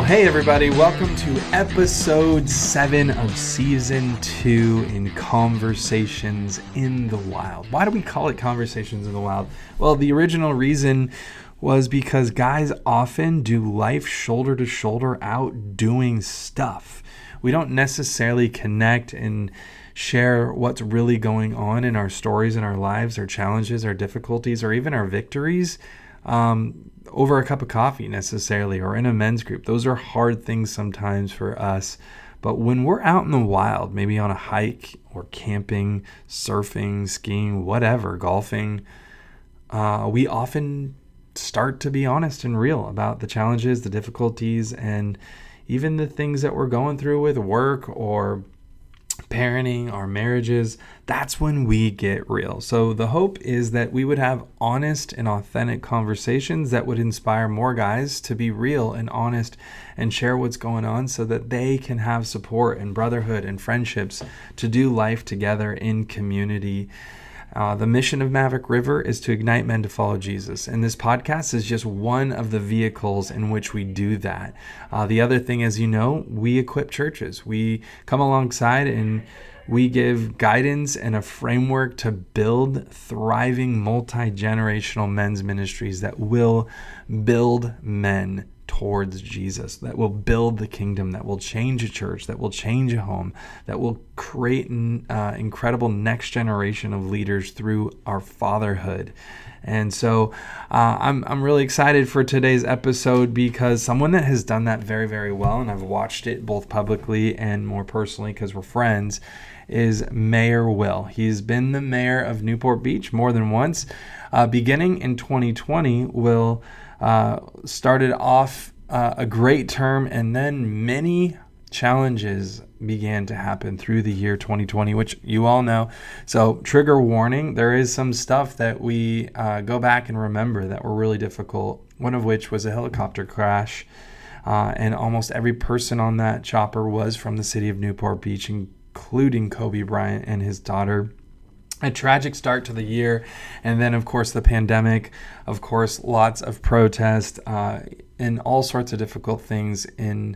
Hey everybody, welcome to episode 7 of season 2 in Conversations in the Wild. Why do we call it Conversations in the Wild? Well, the original reason was because guys often do life shoulder to shoulder out doing stuff. We don't necessarily connect and share what's really going on in our stories, in our lives, our challenges, our difficulties, or even our victories over a cup of coffee necessarily, or in a men's group. Those are hard things sometimes for us. But when we're out in the wild, maybe on a hike or camping, surfing, skiing, whatever, golfing, we often start to be honest and real about the challenges, the difficulties, and even the things that we're going through with work or parenting, our marriages. That's when we get real. So the hope is that we would have honest and authentic conversations that would inspire more guys to be real and honest and share what's going on so that they can have support and brotherhood and friendships to do life together in community. The mission of Maverick River is to ignite men to follow Jesus. And this podcast is just one of the vehicles in which we do that. The other thing, as you know, we equip churches. We come alongside and we give guidance and a framework to build thriving multi-generational men's ministries that will build men towards Jesus, that will build the kingdom, that will change a church, that will change a home, that will create an incredible next generation of leaders through our fatherhood. And so I'm really excited for today's episode because someone that has done that very, very well, and I've watched it both publicly and more personally because we're friends, is Mayor Will. He's been the mayor of Newport Beach more than once. Beginning in 2020, Will started off a great term, and then many challenges began to happen through the year 2020, which you all know. So trigger warning, there is some stuff that we go back and remember that were really difficult, one of which was a helicopter crash. And almost every person on that chopper was from the city of Newport Beach, including Kobe Bryant and his daughter. A tragic start to the year, and then of course the pandemic, of course lots of protest and all sorts of difficult things in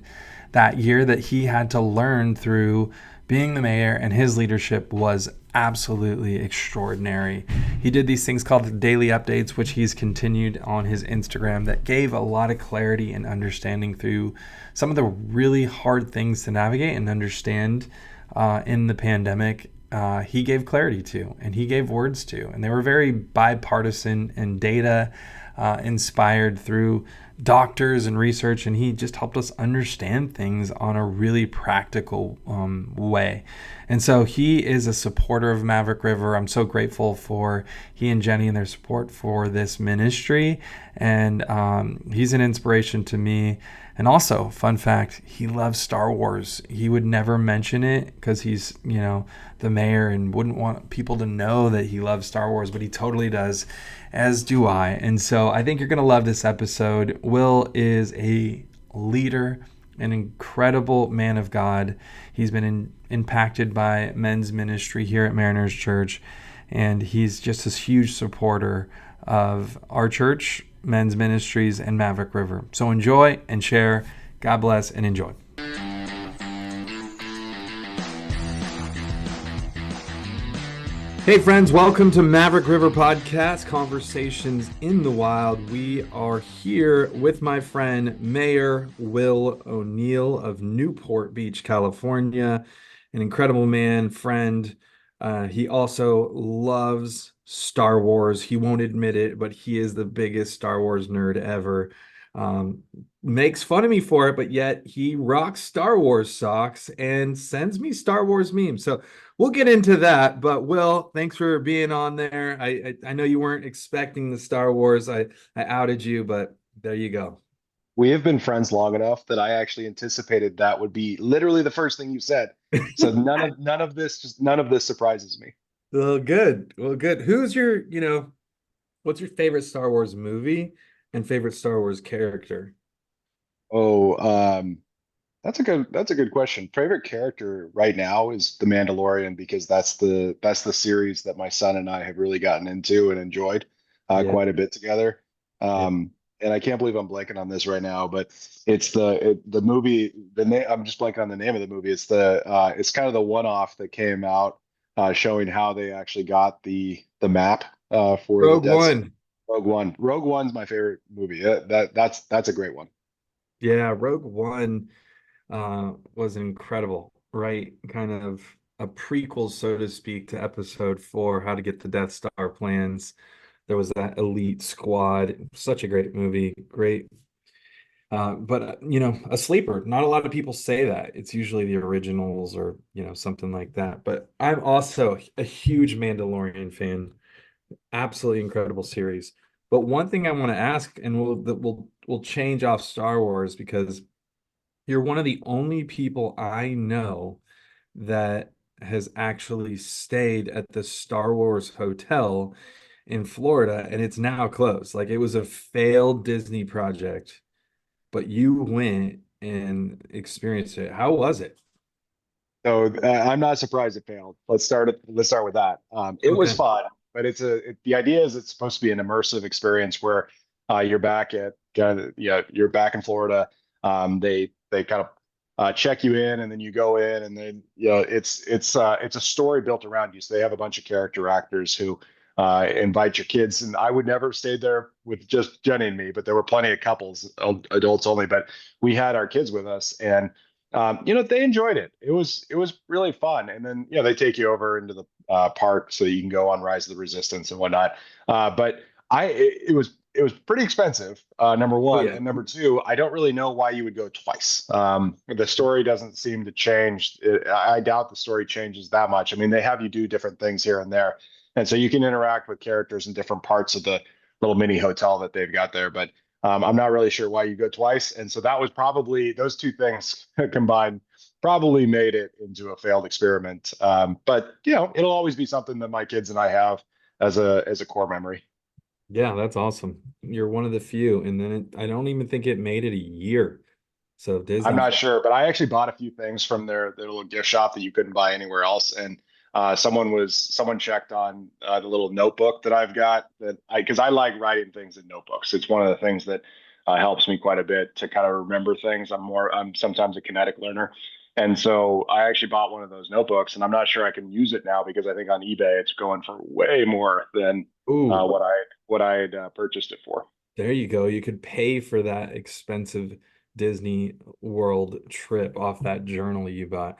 that year that he had to learn through being the mayor, and his leadership was absolutely extraordinary. He did these things called the daily updates, which he's continued on his Instagram, that gave a lot of clarity and understanding through some of the really hard things to navigate and understand in the pandemic. He gave clarity to, and he gave words to, and they were very bipartisan and data inspired through doctors and research, and he just helped us understand things on a really practical way. And so he is a supporter of Maverick River. I'm so grateful for he and Jenny and their support for this ministry, and he's an inspiration to me. And also, fun fact, he loves Star Wars. He would never mention it because he's, the mayor and wouldn't want people to know that he loves Star Wars, but he totally does, as do I. And so I think you're going to love this episode. Will is a leader, an incredible man of God. He's been impacted by men's ministry here at Mariners Church, and he's just this huge supporter of our church, men's ministries, and Maverick River. So enjoy and share. God bless and enjoy. Hey friends, welcome to Maverick River Podcast, Conversations in the Wild. We are here with my friend, Mayor Will O'Neill of Newport Beach, California. An incredible man, friend. He also loves Star Wars. He won't admit it, but he is the biggest Star Wars nerd ever. Makes fun of me for it, but yet he rocks Star Wars socks and sends me Star Wars memes. So we'll get into that. But Will, thanks for being on there. I know you weren't expecting the Star Wars. I outed you, but there you go. We have been friends long enough that I actually anticipated that would be literally the first thing you said. So none of this surprises me. Well, good. Well, good. What's your favorite Star Wars movie and favorite Star Wars character? Oh, that's a good question. Favorite character right now is The Mandalorian because that's the series that my son and I have really gotten into and enjoyed Yeah. quite a bit together. Yeah. and I can't believe I'm blanking on this right now, but it's the movie. The name I'm just blanking on the name of the movie. It's kind of the one-off that came out showing how they actually got the map for the Rogue Dead Star. One. Rogue One. Rogue One's my favorite movie. That's a great one. Yeah, Rogue One was incredible, right? Kind of a prequel, so to speak, to Episode 4, How to Get the Death Star Plans. There was that elite squad. Such a great movie. Great. But a sleeper. Not a lot of people say that. It's usually the originals or, something like that. But I'm also a huge Mandalorian fan. Absolutely incredible series. But one thing I want to ask, and we'll change off Star Wars because you're one of the only people I know that has actually stayed at the Star Wars hotel in Florida, and it's now closed. Like it was a failed Disney project, but you went and experienced it. How was it? So I'm not surprised it failed. Let's start with that. It was Okay. fun, but the idea is it's supposed to be an immersive experience where you're back at yeah, you're back in Florida. They kind of check you in, and then you go in, and then it's a story built around you. So they have a bunch of character actors who invite your kids, and I would never have stayed there with just Jenny and me, but there were plenty of couples, adults only. But we had our kids with us, and they enjoyed it. It was really fun. And then, they take you over into the park so you can go on Rise of the Resistance and whatnot. But it was pretty expensive, number Oh one. yeah. And number two, I don't really know why you would go twice. The story doesn't seem to change. I doubt the story changes that much. I mean, they have you do different things here and there. And so you can interact with characters in different parts of the little mini hotel that they've got there. But I'm not really sure why you go twice. And so that was probably those two things combined probably made it into a failed experiment. But it'll always be something that my kids and I have as a core memory. Yeah, that's awesome. You're one of the few. And then I don't even think it made it a year. So I'm Disney. not sure, but I actually bought a few things from their little gift shop that you couldn't buy anywhere else. And someone checked on the little notebook that I've got that because I like writing things in notebooks. It's one of the things that helps me quite a bit to kind of remember things. I'm sometimes a kinetic learner. And so I actually bought one of those notebooks, and I'm not sure I can use it now because I think on eBay it's going for way more than Ooh, what I had purchased it for. there you go. You could pay for that expensive Disney World trip off that journal you bought.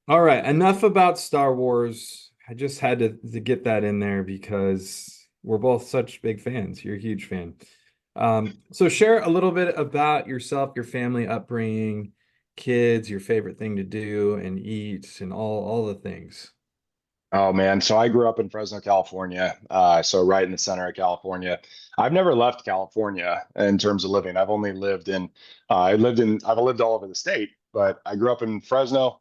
All right, enough about Star Wars. I just had to get that in there because we're both such big fans. You're a huge fan. So share a little bit about yourself, your family upbringing, kids, your favorite thing to do and eat, and all the things. Oh man, so I grew up in Fresno, California, so right in the center of California. I've never left California in terms of living. I've lived all over the state, but I grew up in Fresno.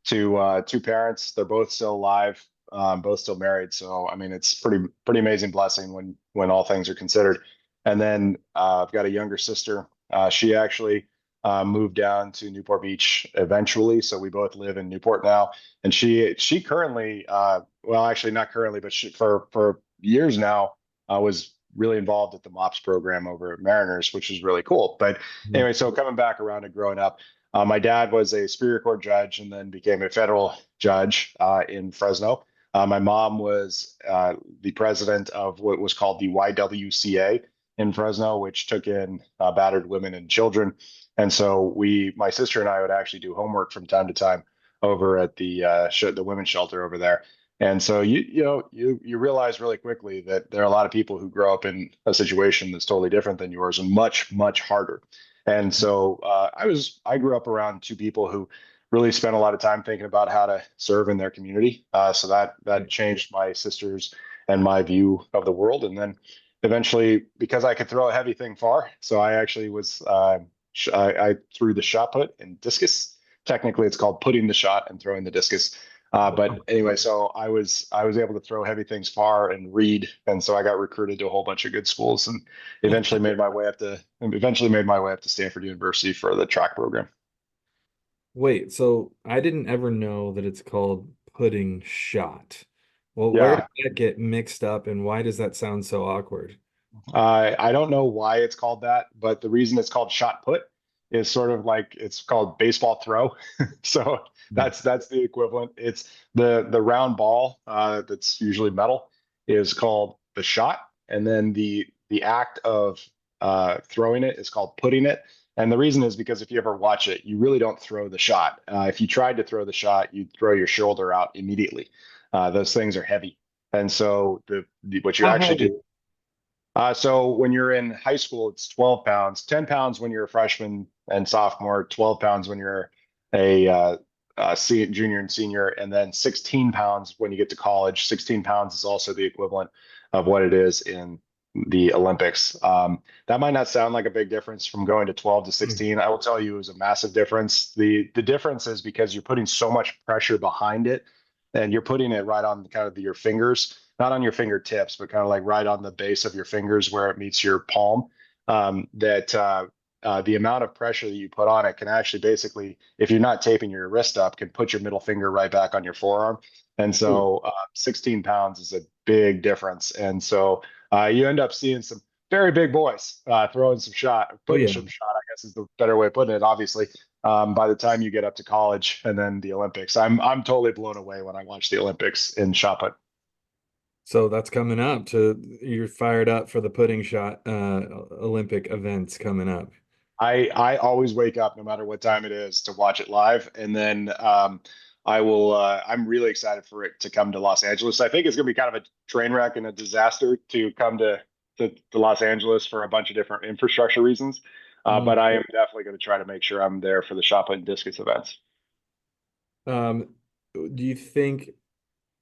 To two parents, they're both still alive, both still married. So I mean, it's pretty amazing blessing when all things are considered. And then I've got a younger sister. She actually moved down to Newport Beach eventually, so we both live in Newport now. And she currently, well, actually not currently, but for years now, was really involved at the MOPS program over at Mariners, which is really cool. But Mhm. anyway, so coming back around to growing up. My dad was a Superior Court judge and then became a federal judge in Fresno. My mom was the president of what was called the YWCA in Fresno, which took in battered women and children. And so my sister and I would actually do homework from time to time over at the women's shelter over there. And so you realize really quickly that there are a lot of people who grow up in a situation that's totally different than yours and much harder. And so I grew up around two people who really spent a lot of time thinking about how to serve in their community. So that changed my sisters and my view of the world. And then eventually, because I could throw a heavy thing far, so I actually was I threw the shot put and discus. Technically, it's called putting the shot and throwing the discus. But anyway, so I was able to throw heavy things far and read, and so I got recruited to a whole bunch of good schools, and eventually made my way up to Stanford University for the track program. Wait, so I didn't ever know that it's called pudding shot. Well, where Yeah. did that get mixed up and why does that sound so awkward? I don't know why it's called that, but the reason it's called shot put is sort of like it's called baseball throw. So that's the equivalent. It's the round ball that's usually metal is called the shot, and then the act of throwing it is called putting it. And the reason is because if you ever watch it, you really don't throw the shot. If you tried to throw the shot, you'd throw your shoulder out immediately. Those things are heavy, and so what you How actually heavy? do. So when you're in high school, it's 12 pounds, 10 pounds when you're a freshman and sophomore, 12 pounds when you're a junior and senior, and then 16 pounds when you get to college. 16 pounds is also the equivalent of what it is in the Olympics. That might not sound like a big difference from going to 12 to Mm. 16. I will tell you it was a massive difference. The difference is because you're putting so much pressure behind it and you're putting it right on kind of your fingers, not on your fingertips, but kind of like right on the base of your fingers where it meets your palm. The amount of pressure that you put on it can actually basically, if you're not taping your wrist up, can put your middle finger right back on your forearm. And Ooh. so 16 pounds is a big difference. And so you end up seeing some very big boys throwing some shot, Oh putting yeah. some shot, I guess is the better way of putting it, obviously by the time you get up to college and then the Olympics. I'm totally blown away when I watch the Olympics in shot put. So that's coming up you're fired up for the pudding shot Olympic events coming up. I always wake up no matter what time it is to watch it live, and then I will. I'm really excited for it to come to Los Angeles. I think it's going to be kind of a train wreck and a disaster to come to Los Angeles for a bunch of different infrastructure reasons. But Mm. I am definitely going to try to make sure I'm there for the shot put and discus events. Um, do you think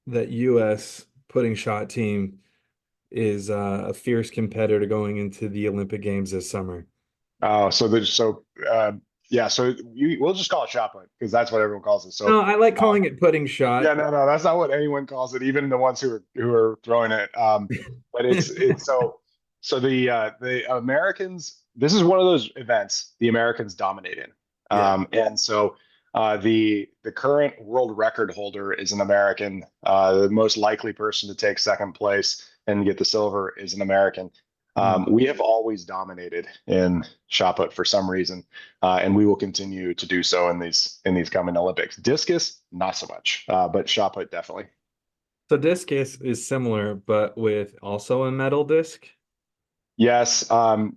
that U.S. pudding shot team is a fierce competitor going into the Olympic Games this summer? Oh, so there's so yeah, so we'll just call it shot put because that's what everyone calls it. So No, I like uh, calling it pudding yeah, shot. no, that's not what anyone calls it, even the ones who are throwing it. But it's so the Americans. This is one of those events the Americans dominate in, Yeah. and so the current world record holder is an American. The most likely person to take second place and get the silver is an American. Mm. We have always dominated in shot put for some reason, and we will continue to do so in these coming Olympics. Discus, not so much, but shot put definitely. So discus is similar, but with also a metal disc. Yes,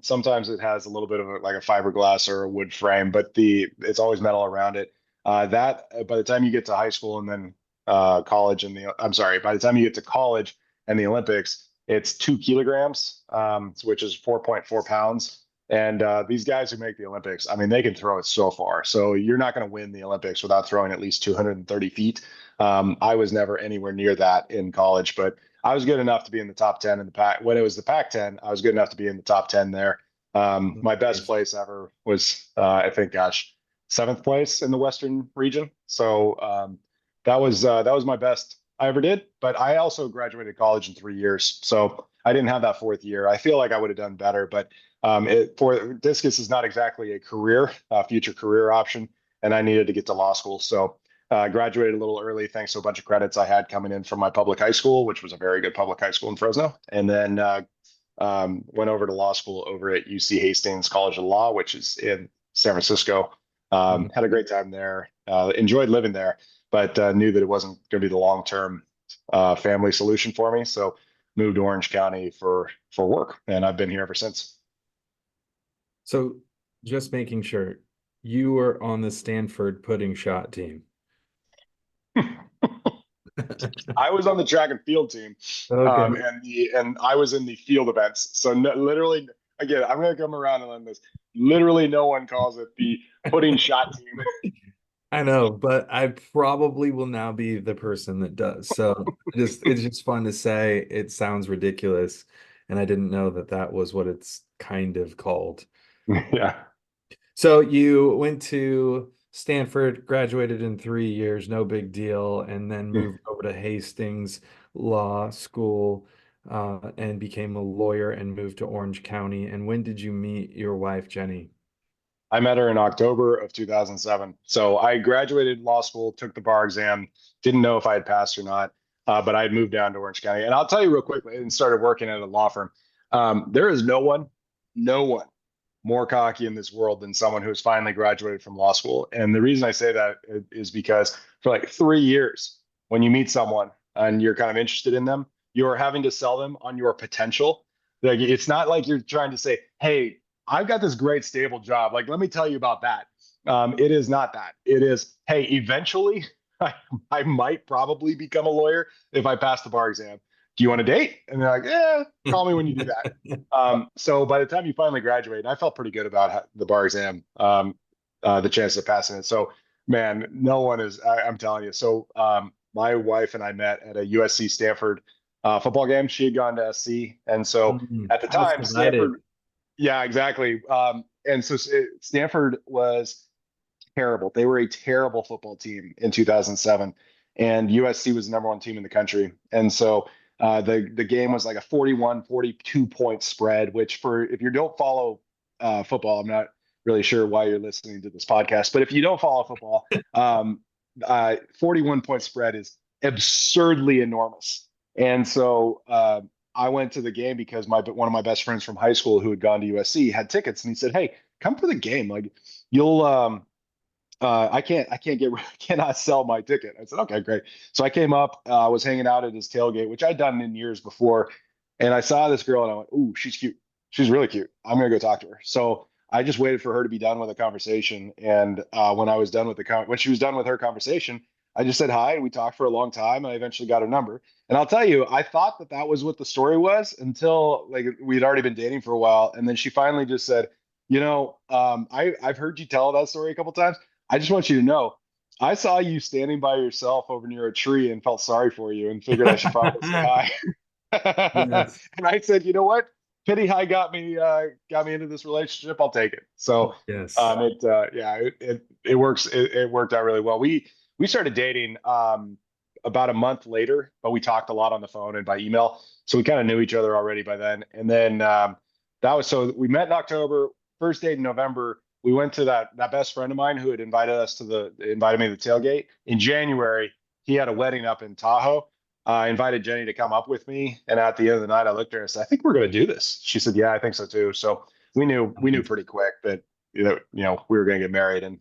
sometimes it has a little bit of like a fiberglass or a wood frame, but the it's always metal around it. That by the time you get to high school and then college and the I'm sorry, by the time you get to college and the Olympics, it's 2 kilograms, which is 4.4 pounds. And these guys who make the Olympics, I mean, they can throw it so far. So you're not going to win the Olympics without throwing at least 230 feet. I was never anywhere near that in college, but I was good enough to be in the top 10 in the pack. When it was the Pac 10, I was good enough to be in the top 10 there. My best Nice. place ever was, I think, gosh, seventh place in the Western region. So that was my best I ever did. But I also graduated college in 3 years. So I didn't have that fourth year. I feel like I would have done better. But for discus is not exactly a career, future career option. And I needed to get to law school. So graduated a little early thanks to a bunch of credits I had coming in from my public high school, which was a very good public high school in Fresno. And then went over to law school over at UC Hastings College of Law, which is in San Francisco. Mhm. Had a great time there. Enjoyed living there, but knew that it wasn't going to be the long term family solution for me. So moved to Orange County for work, and I've been here ever since. So just making sure you were on the Stanford pudding shot team. I was on the track and field team, Okay. and I was in the field events. So no, literally, again, I'm going to come around and on this. Literally, no one calls it the putting shot team. I know, but I probably will now be the person that does. So just it's just fun to say. It sounds ridiculous, and I didn't know that that was what it's kind of called. Yeah. So you went to Stanford, graduated in 3 years, no big deal, and then moved over to Hastings Law School, and became a lawyer and moved to Orange County. And when did you meet your wife, Jenny? I met her in October of 2007. So I graduated law school, took the bar exam, didn't know if I had passed or not, but I had moved down to Orange County. And I'll tell you real quickly, and started working at a law firm. There is no one more cocky in this world than someone who's finally graduated from law school. And the reason I say that is because for like 3 years, when you meet someone and you're kind of interested in them, you're having to sell them on your potential. Like it's not like you're trying to say, "Hey, I've got this great stable job. Like, let me tell you about that." It is not that. It is, "Hey, eventually, I, I might probably become a lawyer if I pass the bar exam. Do you want to date?" And they're like, "Yeah, call me when you do that." So by the time you finally graduate, I felt pretty good about the bar exam, the chances of passing it. So, man, no one is. I'm telling you. So, my wife and I met at a USC Stanford football game. She had gone to SC, and so at the House time, divided. Stanford. Yeah, exactly. And so Stanford was terrible. They were a terrible football team in 2007, and USC was the number one team in the country. And so the game was like a 41-42 point spread, which for if you don't follow football, I'm not really sure why you're listening to this podcast, but if you don't follow football, 41-point spread is absurdly enormous. And so I went to the game because one of my best friends from high school who had gone to USC had tickets, and he said, "Hey, come for the game. Like you'll cannot sell my ticket." I said, "Okay, great." So I came up, was hanging out at his tailgate, which I'd done in years before. And I saw this girl and I went, "Ooh, she's cute. She's really cute. I'm going to go talk to her." So I just waited for her to be done with the conversation. And when I was done with when she was done with her conversation, I just said hi. And we talked for a long time. And I eventually got her number. And I'll tell you, I thought that was what the story was until like we'd already been dating for a while. And then she finally just said, I've heard you tell that story a couple times. I just want you to know, I saw you standing by yourself over near a tree and felt sorry for you and figured I should probably say hi." Yes. And I said, "You know what? Pity high got me into this relationship. I'll take it." So Yes. it works. It worked out really well. We started dating about a month later, but we talked a lot on the phone and by email. So we kind of knew each other already by then. And then so we met in October, first date in November. We went to that best friend of mine who had invited me to the tailgate in January. He had a wedding up in Tahoe. I invited Jenny to come up with me, and at the end of the night, I looked at her and said, "I think we're going to do this." She said, "Yeah, I think so too." So we knew pretty quick that we were going to get married, and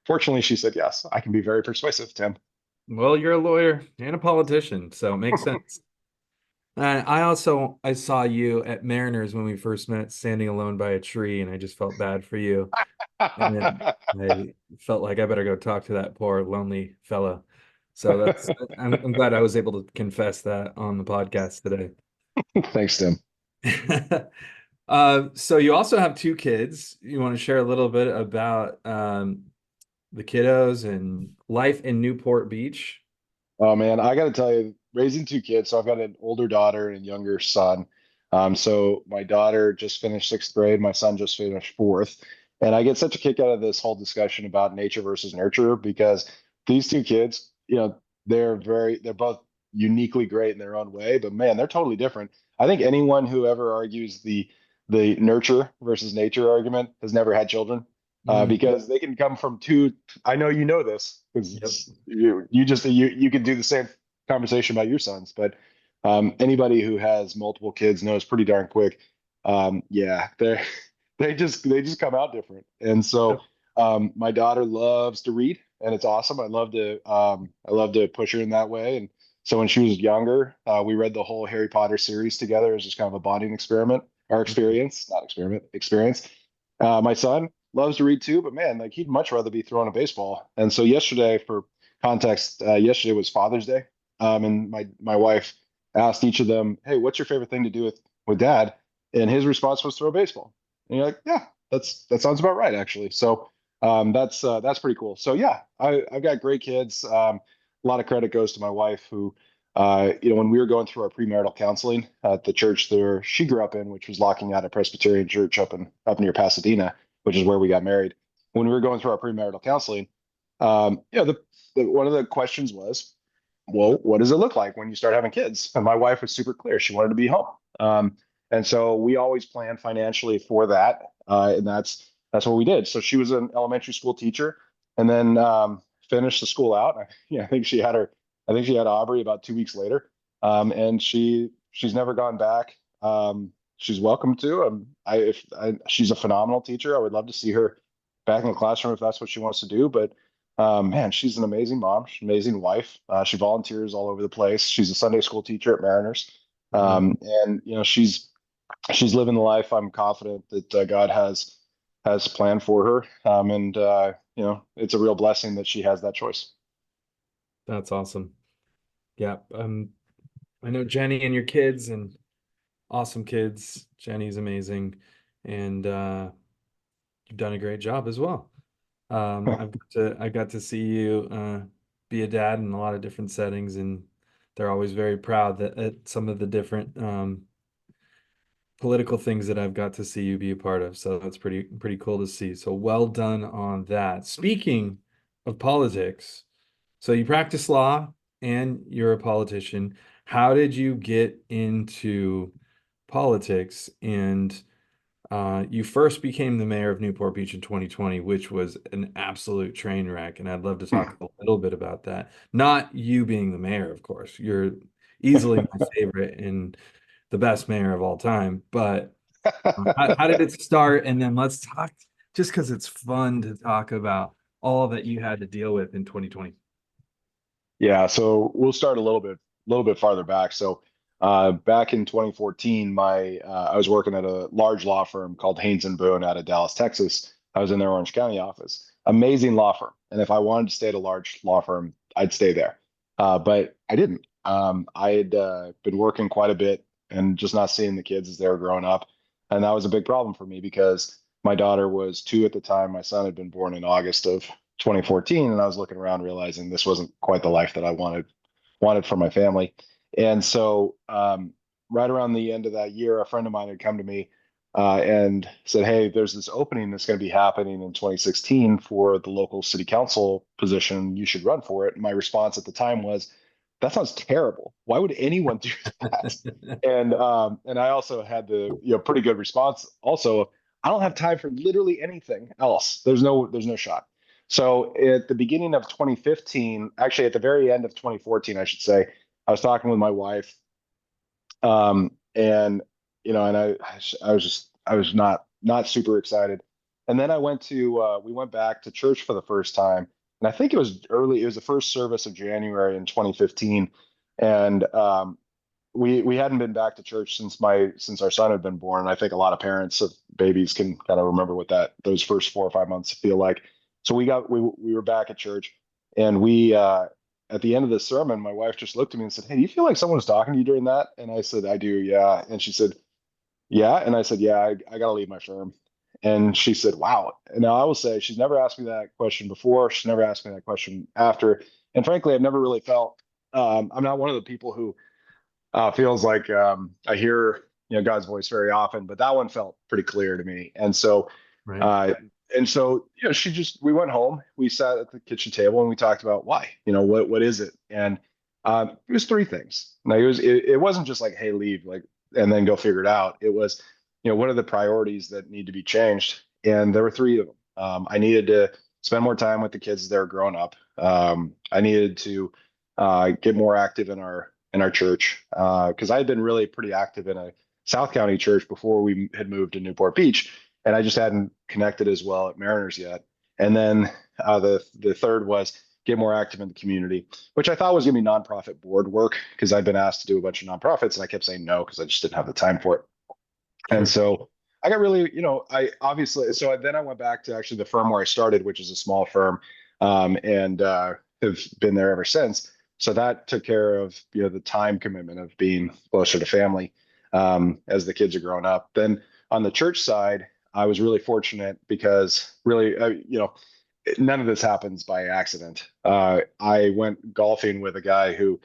fortunately, she said yes. I can be very persuasive, Tim. Well, you're a lawyer and a politician, so it makes sense. And I saw you at Mariners when we first met, standing alone by a tree, and I just felt bad for you. And then I felt like I better go talk to that poor lonely fella. So I'm glad I was able to confess that on the podcast today. Thanks, Tim. So you also have two kids. You want to share a little bit about the kiddos and life in Newport Beach? Oh man, I got to tell you, raising two kids. So I've got an older daughter and a younger son. So my daughter just finished sixth grade. My son just finished fourth. And I get such a kick out of this whole discussion about nature versus nurture because these two kids, they're both uniquely great in their own way, but man, they're totally different. I think anyone who ever argues the nurture versus nature argument has never had children Mm, because they can come from two. I know you know this yep. because you could do the same conversation about your sons, but anybody who has multiple kids knows pretty darn quick. Yeah, they just come out different, and so Yep. my daughter loves to read, and it's awesome. I love to push her in that way, and so when she was younger, we read the whole Harry Potter series together as just kind of a bonding experiment or experience, not experiment, experience. My son loves to read too, but man, like he'd much rather be throwing a baseball. And so yesterday, for context, yesterday was Father's Day, and my wife asked each of them, "Hey, what's your favorite thing to do with Dad?" And his response was throw a baseball. And you're like, "Yeah, that sounds about right, actually." So that's pretty cool. So yeah, I've got great kids. A lot of credit goes to my wife who. When we were going through our premarital counseling at the church there she grew up in, which was Locking Out a Presbyterian Church up near Pasadena, which is where we got married. When we were going through our premarital counseling, one of the questions was, "Well, what does it look like when you start having kids?" And my wife was super clear; she wanted to be home, and so we always planned financially for that, and that's what we did. So she was an elementary school teacher, and then finished the school out. Yeah, I think she had Aubrey about 2 weeks later, and she's never gone back. she's welcome to. She's a phenomenal teacher. I would love to see her back in the classroom if that's what she wants to do. But man, she's an amazing mom. She's an amazing wife. She volunteers all over the place. She's a Sunday school teacher at Mariners, Mhm. and she's living the life I'm confident that God has planned for her. And it's a real blessing that she has that choice. That's awesome. Yeah. I know Jenny and your kids and awesome kids. Jenny's amazing. And you've done a great job as well. I got to see you be a dad in a lot of different settings, and they're always very proud that at some of the different political things that I've got to see you be a part of. So that's pretty cool to see. So well done on that. Speaking of politics, so you practice law and you're a politician. How did you get into politics? And you first became the mayor of Newport Beach in 2020, which was an absolute train wreck. And I'd love to talk a little bit about that. Not you being the mayor, of course. You're easily my favorite and the best mayor of all time. But how did it start? And then let's talk, just because it's fun to talk about all that you had to deal with in 2020. Yeah, so we'll start a little bit farther back. So back in 2014, I was working at a large law firm called Haynes and Boone out of Dallas, Texas. I was in their Orange County office. Amazing law firm. And if I wanted to stay at a large law firm, I'd stay there. But I didn't. I had been working quite a bit and just not seeing the kids as they were growing up. And that was a big problem for me because my daughter was 2 at the time. My son had been born in August of 2014, and I was looking around realizing this wasn't quite the life that I wanted for my family. And so right around the end of that year, a friend of mine had come to me and said, "Hey, there's this opening that's going to be happening in 2016 for the local city council position. You should run for it." And my response at the time was, "That sounds terrible. Why would anyone do that?" And I also had the pretty good response. Also, I don't have time for literally anything else. There's no shot. So at the beginning of 2015, actually at the very end of 2014, I should say, I was talking with my wife, and I was not super excited. And then we went back to church for the first time, and I think it was early. It was the first service of January in 2015, and we hadn't been back to church since our son had been born. I think a lot of parents of babies can kind of remember what those first 4 or 5 months feel like. So we were back at church, and we at the end of the sermon, my wife just looked at me and said, "Hey, do you feel like someone was talking to you during that?" And I said, "I do, yeah." And she said, "Yeah," and I said, "Yeah, I got to leave my firm." And she said, "Wow." And now I will say she's never asked me that question before. She's never asked me that question after. And frankly, I've never really felt. I'm not one of the people who feels like I hear God's voice very often, but that one felt pretty clear to me. Right. Uh, and so we went home, we sat at the kitchen table, and we talked about why. What is it? And it was three things. Now it wasn't just like, hey, leave, like, and then go figure it out. It was, what are the priorities that need to be changed? And there were three of them. I needed to spend more time with the kids as they were growing up. I needed to get more active in our church because I had been really pretty active in a South County church before we had moved to Newport Beach, and I just hadn't connected as well at Mariners yet. And then the third was get more active in the community, which I thought was going to be nonprofit board work because I'd been asked to do a bunch of nonprofits, and I kept saying no because I just didn't have the time for it. And Sure. so I got really, I obviously, so then I went back to actually the firm where I started, which is a small firm, and have been there ever since. So that took care of, the time commitment of being closer to family as the kids are growing up. Then on the church side, I was really fortunate because really, none of this happens by accident. I went golfing with a guy who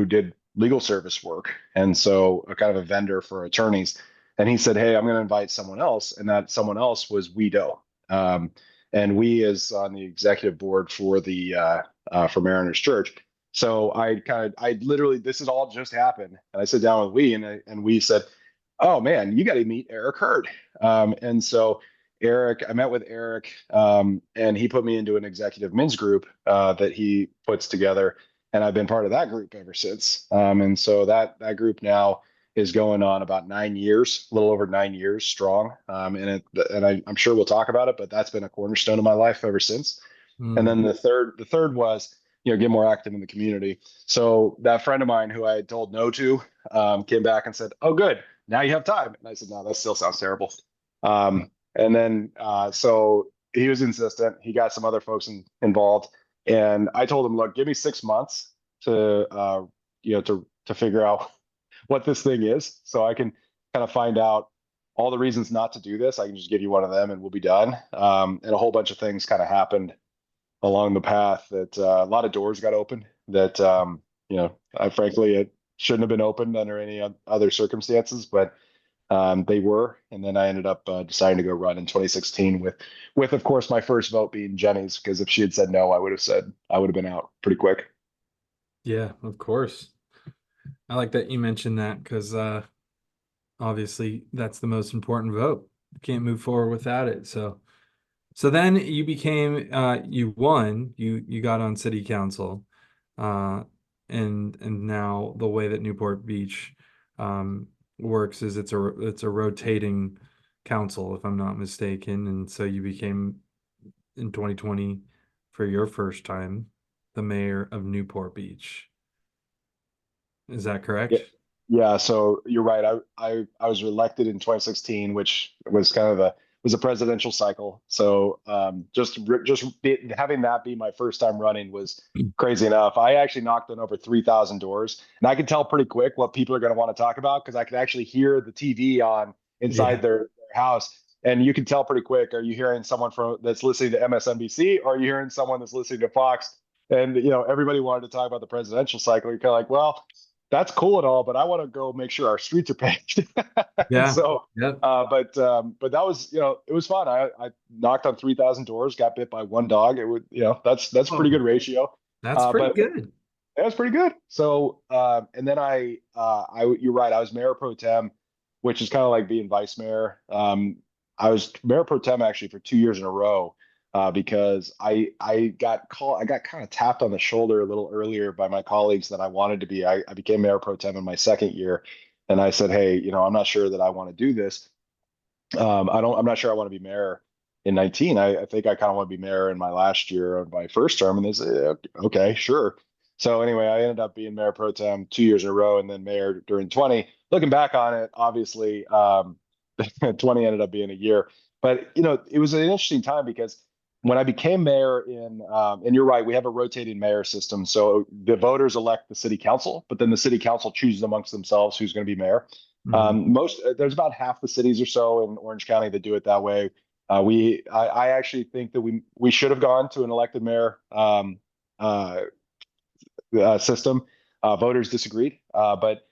did legal service work, and so a kind of a vendor for attorneys. And he said, "Hey, I'm going to invite someone else," and that someone else was Wedo. And we is on the executive board for the for Mariners Church. So I literally, this has all just happened, and I sat down with and we said, "Oh man, you got to meet Eric Hurd." And so I met with Eric, and he put me into an executive men's group that he puts together, and I've been part of that group ever since. And so that group now is going on about 9 years, a little over 9 years strong. I'm sure we'll talk about it, but that's been a cornerstone of my life ever since. And Mm. then the third was, get more active in the community. So that friend of mine who I had told no to, came back and said, "Oh, good, now you have time." And I said, "No, that still sounds terrible." And then so he was insistent. He got some other folks involved, and I told him, "Look, give me 6 months to to figure out what this thing is, so I can kind of find out all the reasons not to do this. I can just give you one of them, and we'll be done." And a whole bunch of things kind of happened along the path that a lot of doors got opened that I frankly it shouldn't have been opened under any other circumstances, but they were. And then I ended up deciding to go run in 2016 with of course my first vote being Jenny's, because if she had said no, I would have been out pretty quick. Yeah, of course. I like that you mentioned that because obviously that's the most important vote. You can't move forward without it. So then you became you won, you got on city council. Uh and now the way that Newport Beach works is it's a rotating council, if I'm not mistaken. And so you became in 2020 for your first time the mayor of Newport Beach. Is that Yeah. correct? Yeah, so you're right. I was elected in 2016, which was kind of a presidential cycle. So having that be my first time running was crazy enough. I actually knocked on over 3,000 doors, and I could tell pretty quick what people are going to want to talk about because I could actually hear the TV on inside Yeah. their house, and you can tell pretty quick. Are you hearing someone that's listening to MSNBC, or are you hearing someone that's listening to Fox? And everybody wanted to talk about the presidential cycle. You're kind of like, well, that's cool and all, but I want to go make sure our streets are paved. And Yeah. so, Yep. but that was, it was fun. I knocked on 3,000 doors, got bit by one dog. It would, that's pretty Oh, good ratio. that's pretty But good. that was pretty good. So, and then you're right. I was mayor pro tem, which is kind of like being vice mayor. I was mayor pro tem actually for 2 years in a row, because I got kind of tapped on the shoulder a little earlier by my colleagues that I wanted to be. I became mayor pro tem in my second year, and I said, "Hey, I'm not sure that I want to do this. I'm not sure I want to be mayor in 19. I think I kind of want to be mayor in my last year of my first term." And they said, "Okay, sure." So anyway, I ended up being mayor pro tem 2 years in a row, and then mayor during 20. Looking back on it, obviously, 20 ended up being a year, but it was an interesting time because when I became mayor and you're right, we have a rotating mayor system. So the voters elect the city council, but then the city council chooses amongst themselves who's going to be mayor. Mhm. There's about half the cities or so in Orange County that do it that way. I actually think that we should have gone to an elected mayor uh, system. Voters disagreed, but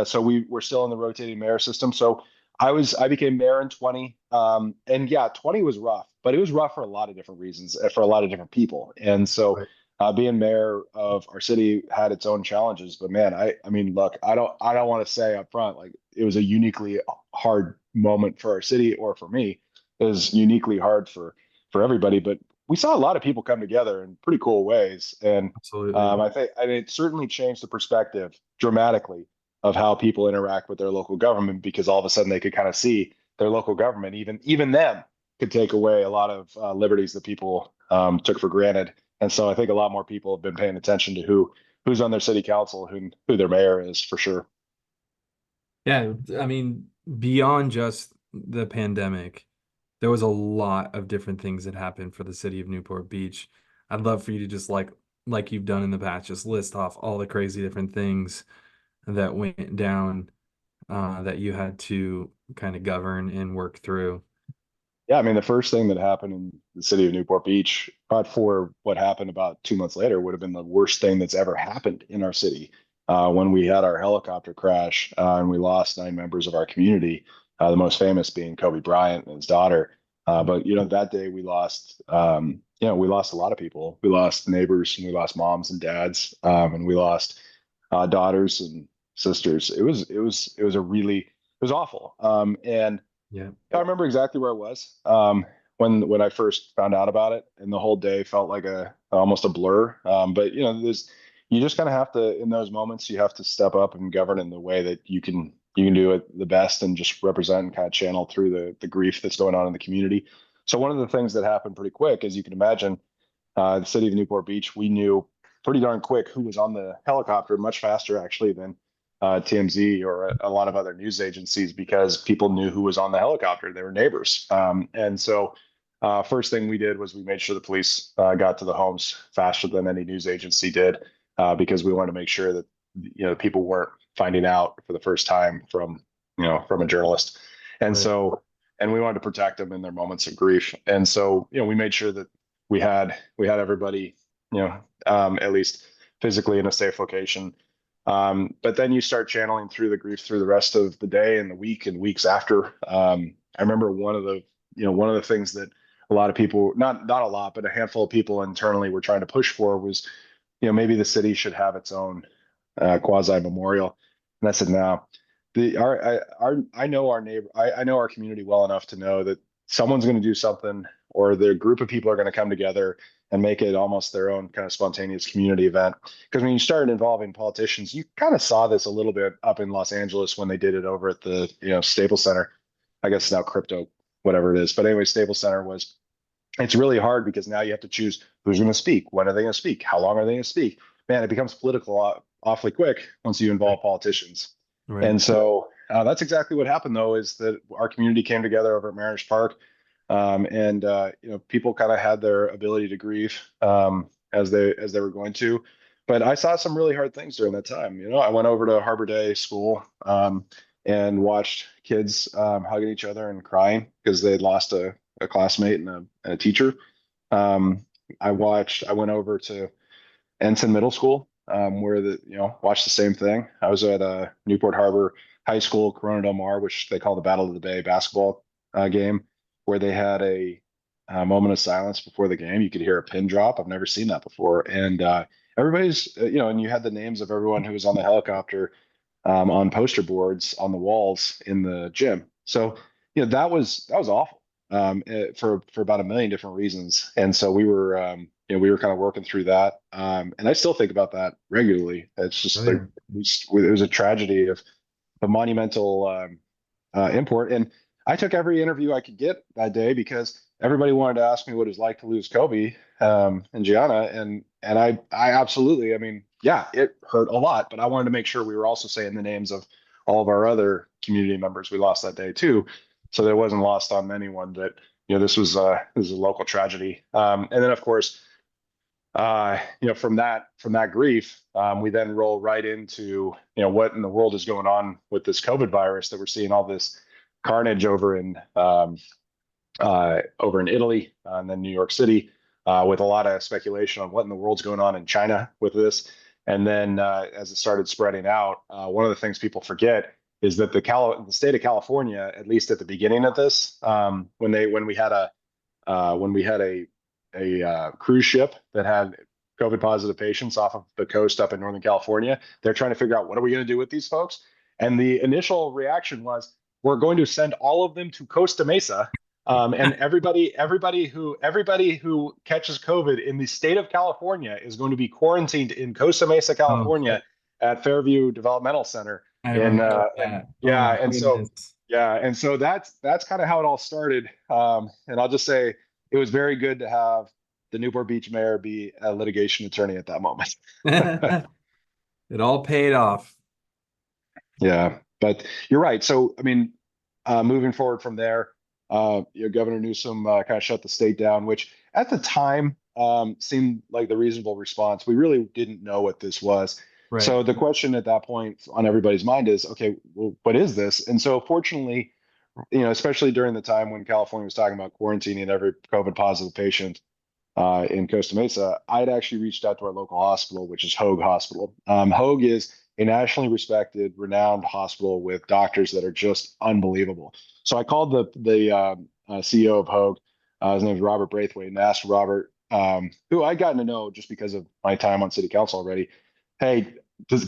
so we're still in the rotating mayor system. So I became mayor in 20, and yeah, 20 was rough, but it was rough for a lot of different reasons, for a lot of different people. And so Right. being mayor of our city had its own challenges. But man, I mean, look, I don't want to say up front like it was a uniquely hard moment for our city or for me. It was uniquely hard for everybody, but we saw a lot of people come together in pretty cool ways. And Absolutely. I think and it certainly changed the perspective dramatically of how people interact with their local government, because all of a sudden they could kind of see their local government, even them, could take away a lot of liberties that people took for granted. And so I think a lot more people have been paying attention to who's on their city council, who their mayor is for sure. Yeah, I mean, beyond just the pandemic, there was a lot of different things that happened for the city of Newport Beach. I'd love for you to just like you've done in the past, just list off all the crazy different things that went down that you had to kind of govern and work through. Yeah, I mean, the first thing that happened in the city of Newport Beach, but for what happened about 2 months later, would have been the worst thing that's ever happened in our city, when we had our helicopter crash, and we lost 9 members of our community, the most famous being Kobe Bryant and his daughter. But that day we lost a lot of people. We lost neighbors, and we lost moms and dads, and we lost daughters and sisters. It was awful. And Yeah. I remember exactly where I was when I first found out about it, and the whole day felt like a almost a blur. But you just kind of have to, in those moments, you have to step up and govern in the way that you can you can do it the best and just represent and kind of channel through the grief that's going on in the community. So one of the things that happened pretty quick, as you can imagine, the city of Newport Beach, we knew pretty darn quick who was on the helicopter, much faster actually than TMZ or a lot of other news agencies, because people knew who was on the helicopter. They were neighbors. And so first thing we did was we made sure the police got to the homes faster than any news agency did, because we wanted to make sure that people weren't finding out for the first time from from a journalist. And Right. so and we wanted to protect them in their moments of grief. And so we made sure that we had everybody at least physically in a safe location. But then you start channeling through the grief through the rest of the day and the week and weeks after. I remember one of the things that a lot of people, not a lot, but a handful of people internally were trying to push for was, maybe the city should have its own quasi memorial. And I said, no. I know our neighbor, I know our community well enough to know that someone's going to do something, or the group of people are going to come together and make it almost their own kind of spontaneous community event. Because when you started involving politicians, you kind of saw this a little bit up in Los Angeles when they did it over at the Staples Center. I guess now crypto, whatever it is. But anyway, Staples Center was. It's really hard because now you have to choose who's going to speak, when are they going to speak, how long are they going to speak. Man, it becomes political awfully quick once you Right. involve politicians. Right. And so that's exactly what happened, though, is that our community came together over at Mariners Park, and people kind of had their ability to grieve as they were going to. But I saw some really hard things during that time. I went over to Harbor Day School and watched kids hugging each other and crying because they had lost a classmate and a teacher. Um, I went over to Ensign Middle School, where watched the same thing. I was at Newport Harbor High School, Corona Del Mar, which they call the Battle of the Bay basketball game, where they had a moment of silence before the game. You could hear a pin drop. I've never seen that before, and everybody's and you had the names of everyone who was on the helicopter on poster boards on the walls in the gym. So that was awful for about a million different reasons. And so we were kind of working through that. And I still think about that regularly. It's just Right. it was a tragedy of a monumental import. And I took every interview I could get that day because everybody wanted to ask me what it was like to lose Kobe and Gianna. And I absolutely, I mean, yeah, it hurt a lot, but I wanted to make sure we were also saying the names of all of our other community members we lost that day too. So that it wasn't lost on anyone that, this was a local tragedy. And then of course, from that grief, we then roll right into what in the world is going on with this COVID virus that we're seeing all this carnage over in Italy and then New York City, with a lot of speculation on what in the world's going on in China with this. And then as it started spreading out, one of the things people forget is that the state of California, at least at the beginning of this, when we had a cruise ship that had COVID positive patients off of the coast up in Northern California. They're trying to figure out what are we going to do with these folks. And the initial reaction was, we're going to send all of them to Costa Mesa. And everybody who catches COVID in the state of California is going to be quarantined in Costa Mesa, Oh, California, at Fairview Developmental Center. I And remember and that. Oh yeah, my and so goodness. yeah, and so that's kind of how it all started. And I'll just say it was very good to have the Newport Beach mayor be a litigation attorney at that moment. It all paid off. Yeah, but you're right. So, I mean, moving forward from there, Governor Newsom kind of shut the state down, which at the time seemed like the reasonable response. We really didn't know what this was. Right. So the question at that point on everybody's mind is, okay, well, what is this? And so fortunately, especially during the time when California was talking about quarantining every COVID positive patient in Costa Mesa, I'd actually reached out to our local hospital, which is Hoag Hospital. Hoag is a nationally respected, renowned hospital with doctors that are just unbelievable. So I called the CEO of Hoag. His name is Robert Braithwaite, and asked Robert, who I'd gotten to know just because of my time on city council already. Hey,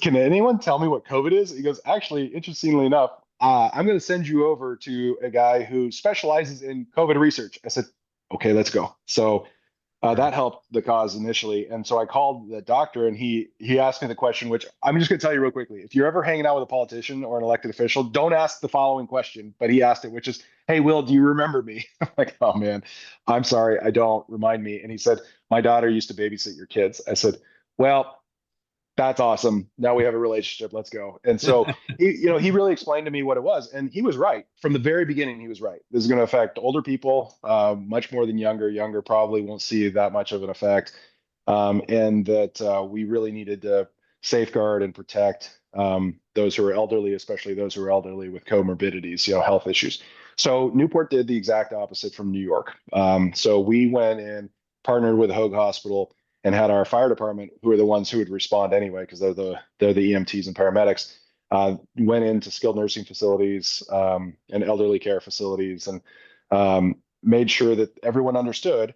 can anyone tell me what COVID is? He goes, actually, interestingly enough, I'm going to send you over to a guy who specializes in COVID research. I said, okay, let's go. So Right. That helped the cause initially. And so I called the doctor, and he asked me the question, which I'm just going to tell you real quickly. If you're ever hanging out with a politician or an elected official, don't ask the following question. But he asked it, which is, "Hey, Will, do you remember me?" I'm like, "Oh man, I'm sorry, I don't. Remind me." And he said, "My daughter used to babysit your kids." I said, "Well, that's awesome. Now we have a relationship. Let's go." And so he really explained to me what it was, and he was right from the very beginning. He was right. This is going to affect older people much more than younger. Younger probably won't see that much of an effect, and that we really needed to safeguard and protect those who are elderly, especially those who are elderly with comorbidities, health issues. So Newport did the exact opposite from New York. So we went and partnered with Hoag Hospital and had our fire department, who are the ones who would respond anyway, because they're the EMTs and paramedics, went into skilled nursing facilities and elderly care facilities, and made sure that everyone understood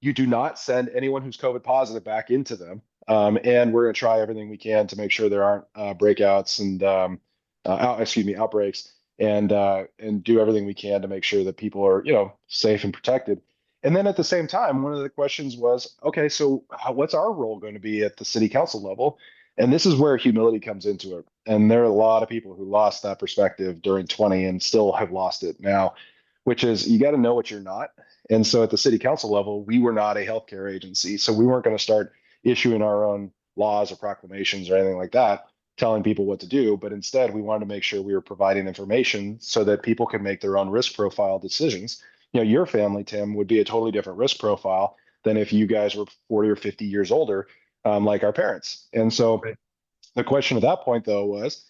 you do not send anyone who's COVID positive back into them. And we're going to try everything we can to make sure there aren't breakouts and outbreaks, and do everything we can to make sure that people are safe and protected. And then at the same time, one of the questions was, okay, so what's our role going to be at the city council level? And this is where humility comes into it. And there are a lot of people who lost that perspective during 20 and still have lost it now, which is you got to know what you're not. And so at the city council level, we were not a healthcare agency. So we weren't going to start issuing our own laws or proclamations or anything like that, telling people what to do. But instead, we wanted to make sure we were providing information so that people can make their own risk profile decisions. Your family, Tim, would be a totally different risk profile than if you guys were 40 or 50 years older, like our parents. And so Right. the question at that point, though, was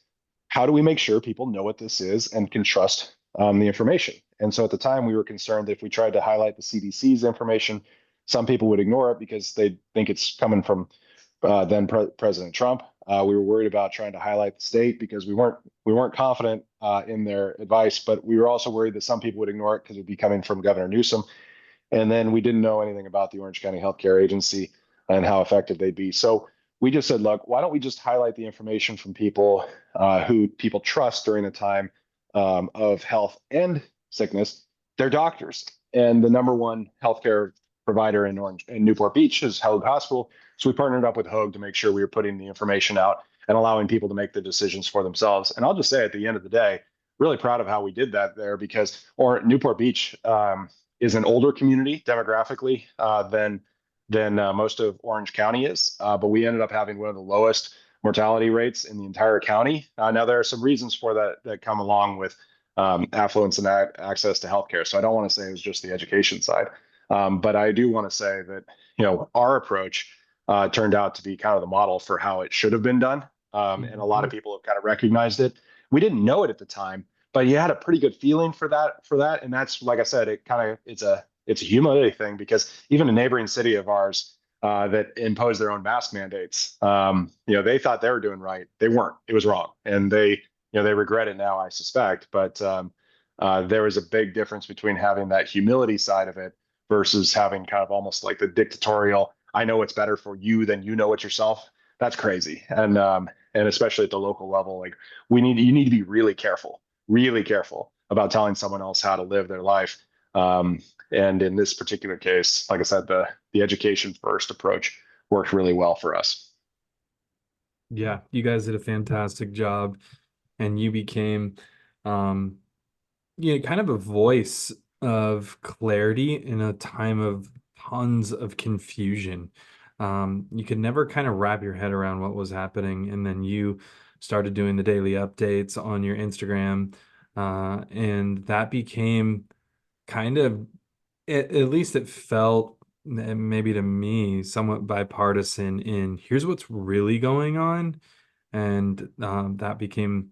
how do we make sure people know what this is and can trust the information? And so at the time, we were concerned that if we tried to highlight the CDC's information, some people would ignore it because they think it's coming from President Trump. We were worried about trying to highlight the state because we weren't confident in their advice, but we were also worried that some people would ignore it because it would be coming from Governor Newsom. And then we didn't know anything about the Orange County Healthcare Agency and how effective they'd be. So we just said, look, why don't we just highlight the information from people who people trust during a time of health and sickness? They're doctors, and the number one healthcare provider in Newport Beach is Hoag Hospital. So we partnered up with Hoag to make sure we were putting the information out and allowing people to make the decisions for themselves. And I'll just say, at the end of the day, really proud of how we did that there, because Newport Beach is an older community demographically than most of Orange County is, but we ended up having one of the lowest mortality rates in the entire county. Now there are some reasons for that come along with affluence and access to healthcare. So I don't want to say it was just the education side, but I do want to say that our approach turned out to be kind of the model for how it should have been done, and a lot of Mhm. people have kind of recognized it. We didn't know it at the time, but you had a pretty good feeling for that. And that's, like I said, it's a humility thing, because even a neighboring city of ours that imposed their own mask mandates, they thought they were doing right. They weren't. It was wrong, and they regret it now, I suspect. But there was a big difference between having that humility side of it versus having kind of almost like the dictatorial, I know what's better for you than you know it yourself. That's crazy. And especially at the local level, like you need to be really careful about telling someone else how to live their life. And in this particular case, like I said, the education first approach worked really well for us. Yeah, you guys did a fantastic job, and you became, um, kind of a voice of clarity in a time of tons of confusion. You could never kind of wrap your head around what was happening, and then you started doing the daily updates on your Instagram, and that became kind of, at least it felt, maybe to me, somewhat bipartisan in here's what's really going on. And that became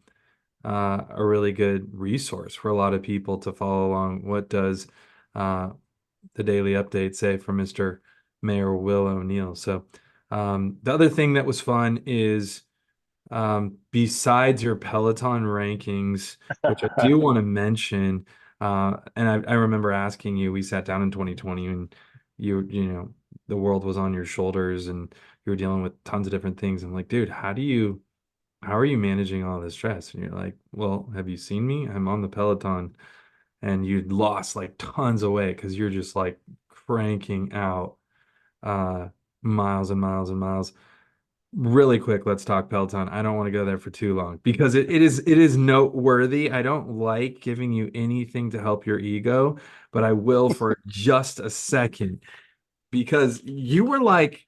a really good resource for a lot of people to follow along. What does uh, the daily update say from Mr. Mayor Will O'Neill? So the other thing that was fun is, besides your Peloton rankings, which I do want to mention, and I remember asking you, we sat down in 2020, and the world was on your shoulders, and you were dealing with tons of different things. I'm like, dude, how are you managing all this stress? And you're like, well, have you seen me? I'm on the Peloton. And you lost like tons of weight because you're just like cranking out uh, miles and miles and miles. Really quick, let's talk Peloton. I don't want to go there for too long because it is noteworthy. I don't like giving you anything to help your ego, but I will for just a second because you were like,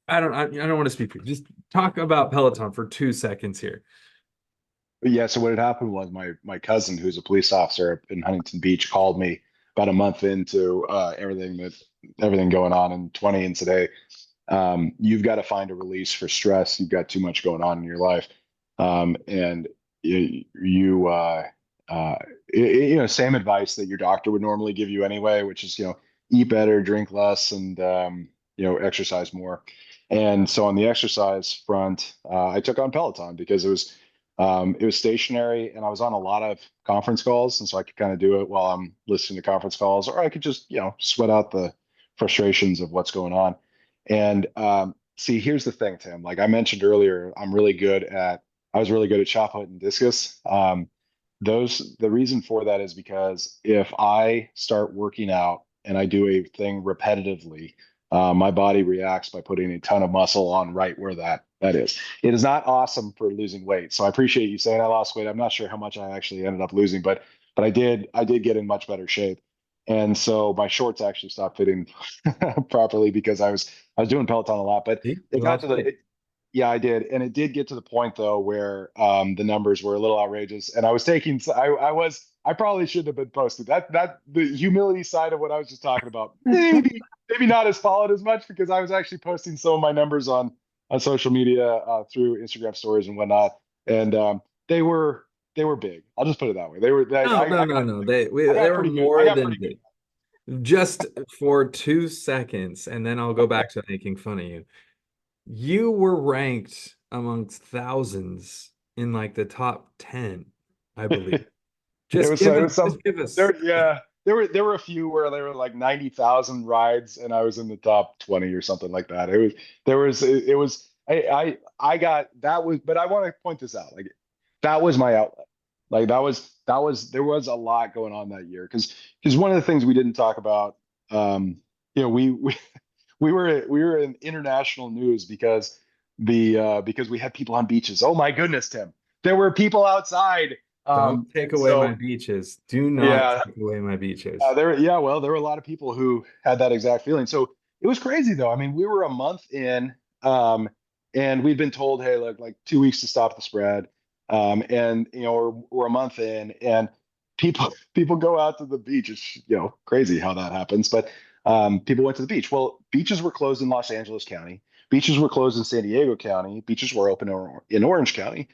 I don't want to speak for you. Just talk about Peloton for 2 seconds here. But yeah, so what had happened was my cousin, who's a police officer up in Huntington Beach, called me about a month into everything going on in 20 and today. You've got to find a release for stress. You've got too much going on in your life, and you uh, same advice that your doctor would normally give you anyway, which is eat better, drink less, and exercise more. And so on the exercise front, I took on Peloton because it was stationary, and I was on a lot of conference calls, and so I could kind of do it while I'm listening to conference calls, or I could just sweat out the frustrations of what's going on. And see, here's the thing, Tim. Like I mentioned earlier, I was really good at shot put and discus. The reason for that is because if I start working out and I do a thing repetitively, my body reacts by putting a ton of muscle on right where that is. It is not awesome for losing weight. So I appreciate you saying I lost weight. I'm not sure how much I actually ended up losing, but I did get in much better shape. And so my shorts actually stopped fitting properly because I was doing Peloton a lot. But See? it You got lost to the weight. it, yeah, I did, and it did get to the point though where the numbers were a little outrageous, and I was taking I probably shouldn't have been posted that the humility side of what I was just talking about. Maybe not as followed as much because I was actually posting some of my numbers on social media through Instagram stories and whatnot, and they were they were big. I'll just put it that way. They were No, no, no, no. They I got were pretty good. I more got than pretty good. big. Just for 2 seconds, and then I'll go back to making fun of you. You were ranked amongst thousands in like the top 10, I believe. It Just was give it us, was some just give us. there. Yeah, there were a few where there were like 90,000 rides, and I was in the top 20 or something like that. It was I got that was, but I want to point this out. Like that was my outlet. Like that was there was a lot going on that year because one of the things we didn't talk about, we we were in international news because we had people on beaches. Oh my goodness, Tim, there were people outside. Don't take And away my so beaches. Do not yeah, take away my beaches. there were a lot of people who had that exact feeling. So it was crazy though. I mean, we were a month in, and we'd been told, hey, look, like 2 weeks to stop the spread. And we're a month in, and people go out to the beach. It's crazy how that happens, but people went to the beach. Well, beaches were closed in Los Angeles County. Beaches were closed in San Diego County. Beaches were open in Orange County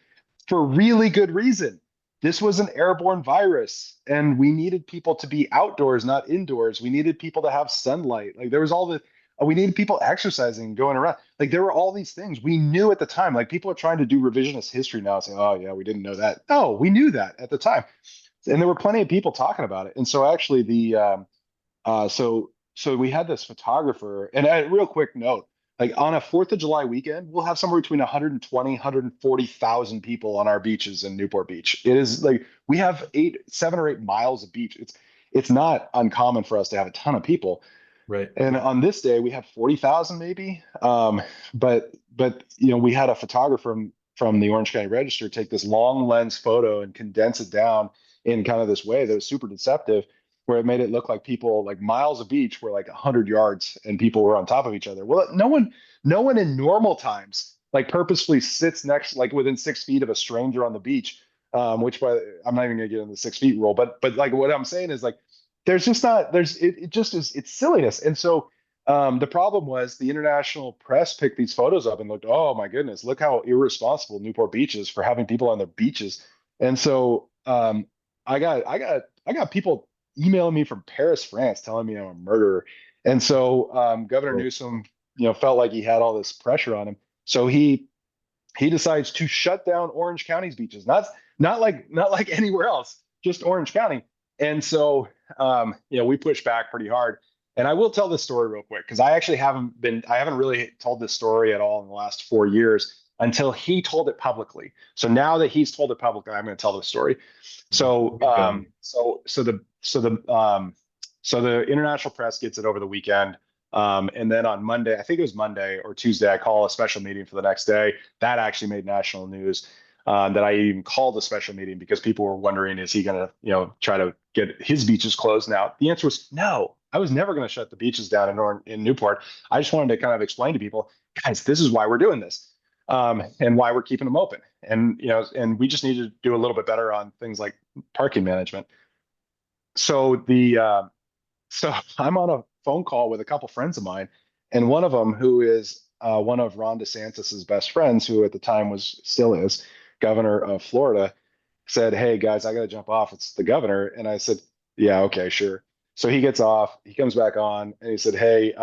for really good reason. This was an airborne virus, and we needed people to be outdoors, not indoors. We needed people to have sunlight. Like there was all the we needed people exercising, going around. Like there were all these things we knew at the time. Like people are trying to do revisionist history now, saying, "Oh yeah, we didn't know that." No, we knew that at the time, and there were plenty of people talking about it. And so actually, so we had this photographer, and a real quick note, like on a 4th of July weekend, we'll have somewhere between 120, 140,000 people on our beaches in Newport Beach. It is like we have 7 or 8 miles of beach. It's not uncommon for us to have a ton of people. Right. And on this day, we had 40,000 maybe. But we had a photographer from the Orange County Register take this long lens photo and condense it down in kind of this way that was super deceptive, where it made it look like people like miles of beach were like 100 yards and people were on top of each other. Well, no one in normal times like purposefully sits next, like within 6 feet of a stranger on the beach. I'm not even gonna get into the 6 feet rule, but like what I'm saying is like there's just not there's it just is it's silliness. And so the problem was the international press picked these photos up and looked, oh my goodness, look how irresponsible Newport Beach is for having people on their beaches. And so I got people emailing me from Paris, France, telling me I'm a murderer. And so Governor Well, Newsom, felt like he had all this pressure on him. So he decides to shut down Orange County's beaches, not like anywhere else, just Orange County. And so we pushed back pretty hard. And I will tell this story real quick because I haven't really told this story at all in the last 4 years until he told it publicly. So now that he's told it publicly, I'm going to tell the story. So keep going. so the international press gets it over the weekend. And then on Monday, I think it was Monday or Tuesday, I call a special meeting for the next day. That actually made national news. That I even called a special meeting because people were wondering, is he going to, try to get his beaches closed now? The answer was no. I was never going to shut the beaches down in Newport. I just wanted to kind of explain to people, guys, this is why we're doing this, and why we're keeping them open. And and we just need to do a little bit better on things like parking management. So so I'm on a phone call with a couple friends of mine, and one of them, who is one of Ron DeSantis's best friends, who at the time was still is governor of Florida, said, "Hey guys, I got to jump off. It's the governor." And I said, "Yeah, okay, sure." So he gets off. He comes back on, and he said, "Hey,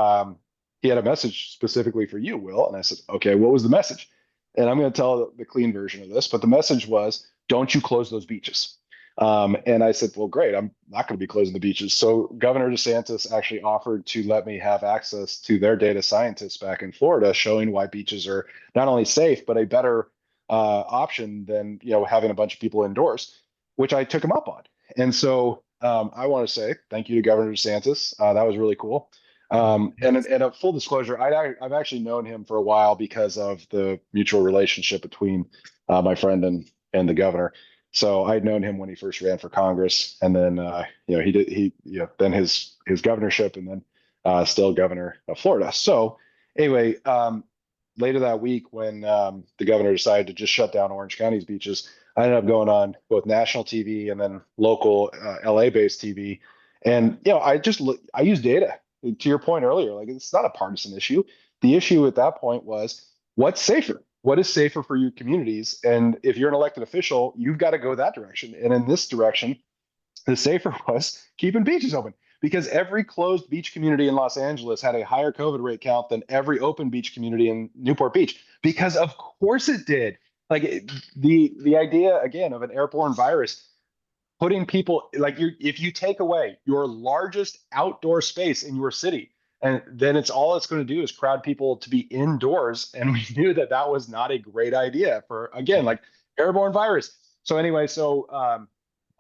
he had a message specifically for you, Will." And I said, "Okay, what was the message?" And I'm going to tell the clean version of this, but the message was, "Don't you close those beaches." And I said, well, great. I'm not going to be closing the beaches. So Governor DeSantis actually offered to let me have access to their data scientists back in Florida, showing why beaches are not only safe, but a better option than, having a bunch of people indoors, which I took him up on. And so I want to say thank you to Governor DeSantis. That was really cool. And a full disclosure, I've actually known him for a while because of the mutual relationship between my friend and the governor. So I'd known him when he first ran for Congress, and then then his governorship, and then still governor of Florida. So anyway, later that week, when the governor decided to just shut down Orange County's beaches, I ended up going on both national TV and then local LA-based TV, and I use data. To your point earlier, like, it's not a partisan issue. The issue at that point was, what's safer? What is safer for your communities? And if you're an elected official, you've got to go that direction. And in this direction, the safer was keeping beaches open, because every closed beach community in Los Angeles had a higher COVID rate count than every open beach community in Newport Beach. Because of course it did. Like, the idea again of an airborne virus, putting people, like, if you take away your largest outdoor space in your city, and then it's going to do is crowd people to be indoors, and we knew that that was not a great idea for, again, like, airborne virus. So anyway,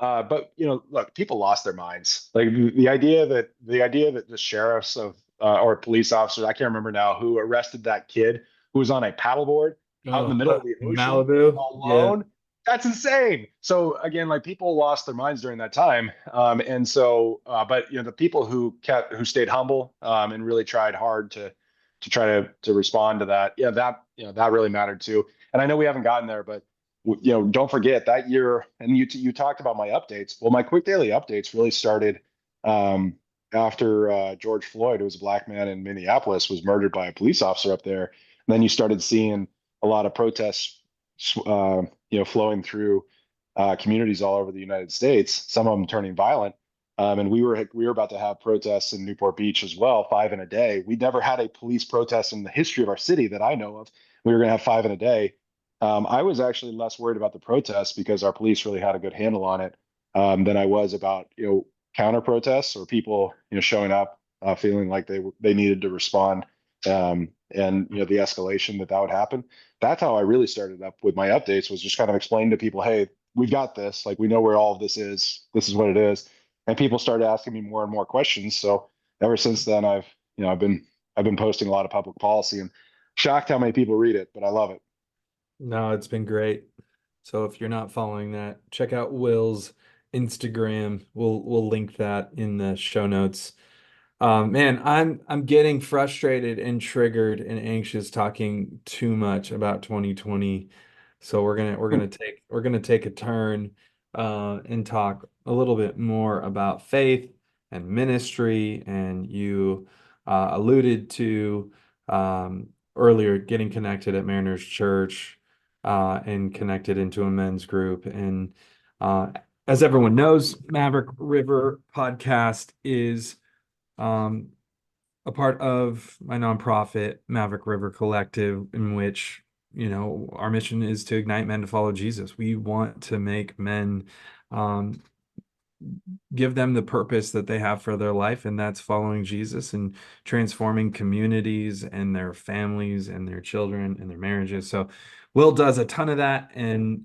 but look, people lost their minds. Like, the idea that the sheriffs or police officers, I can't remember now, who arrested that kid who was on a paddleboard out in the Oh, middle of the ocean Malibu. Yeah. alone. That's insane. So again, like, people lost their minds during that time. And so, but the people who stayed humble, and really tried hard to try to respond to that. Yeah, that really mattered too. And I know we haven't gotten there, but don't forget that year. And you talked about my updates. Well, my quick daily updates really started um, after George Floyd, who was a black man in Minneapolis, was murdered by a police officer up there. And then you started seeing a lot of protests, flowing through communities all over the United States. Some of them turning violent. And we were about to have protests in Newport Beach as well, 5 in a day. We never had a police protest in the history of our city that I know of. We were going to have 5 in a day. I was actually less worried about the protests because our police really had a good handle on it, than I was about counter protests, or people showing up feeling like they needed to respond, and the escalation that would happen. That's how I really started up with my updates, was just kind of explaining to people, hey, we've got this. Like, we know where all of this is. This is what it is. And people started asking me more and more questions. So ever since then, I've been posting a lot of public policy, and shocked how many people read it, but I love it. No, it's been great. So if you're not following that, check out Will's Instagram. We'll link that in the show notes. Man, I'm getting frustrated and triggered and anxious talking too much about 2020. So we're gonna take a turn and talk a little bit more about faith and ministry. And you alluded to earlier getting connected at Mariners Church and connected into a men's group. And uh, as everyone knows, Maverick River podcast is um, a part of my nonprofit, Maverick River Collective, in which, our mission is to ignite men to follow Jesus. We want to make men, um, give them the purpose that they have for their life, and that's following Jesus and transforming communities and their families and their children and their marriages. So Will does a ton of that, and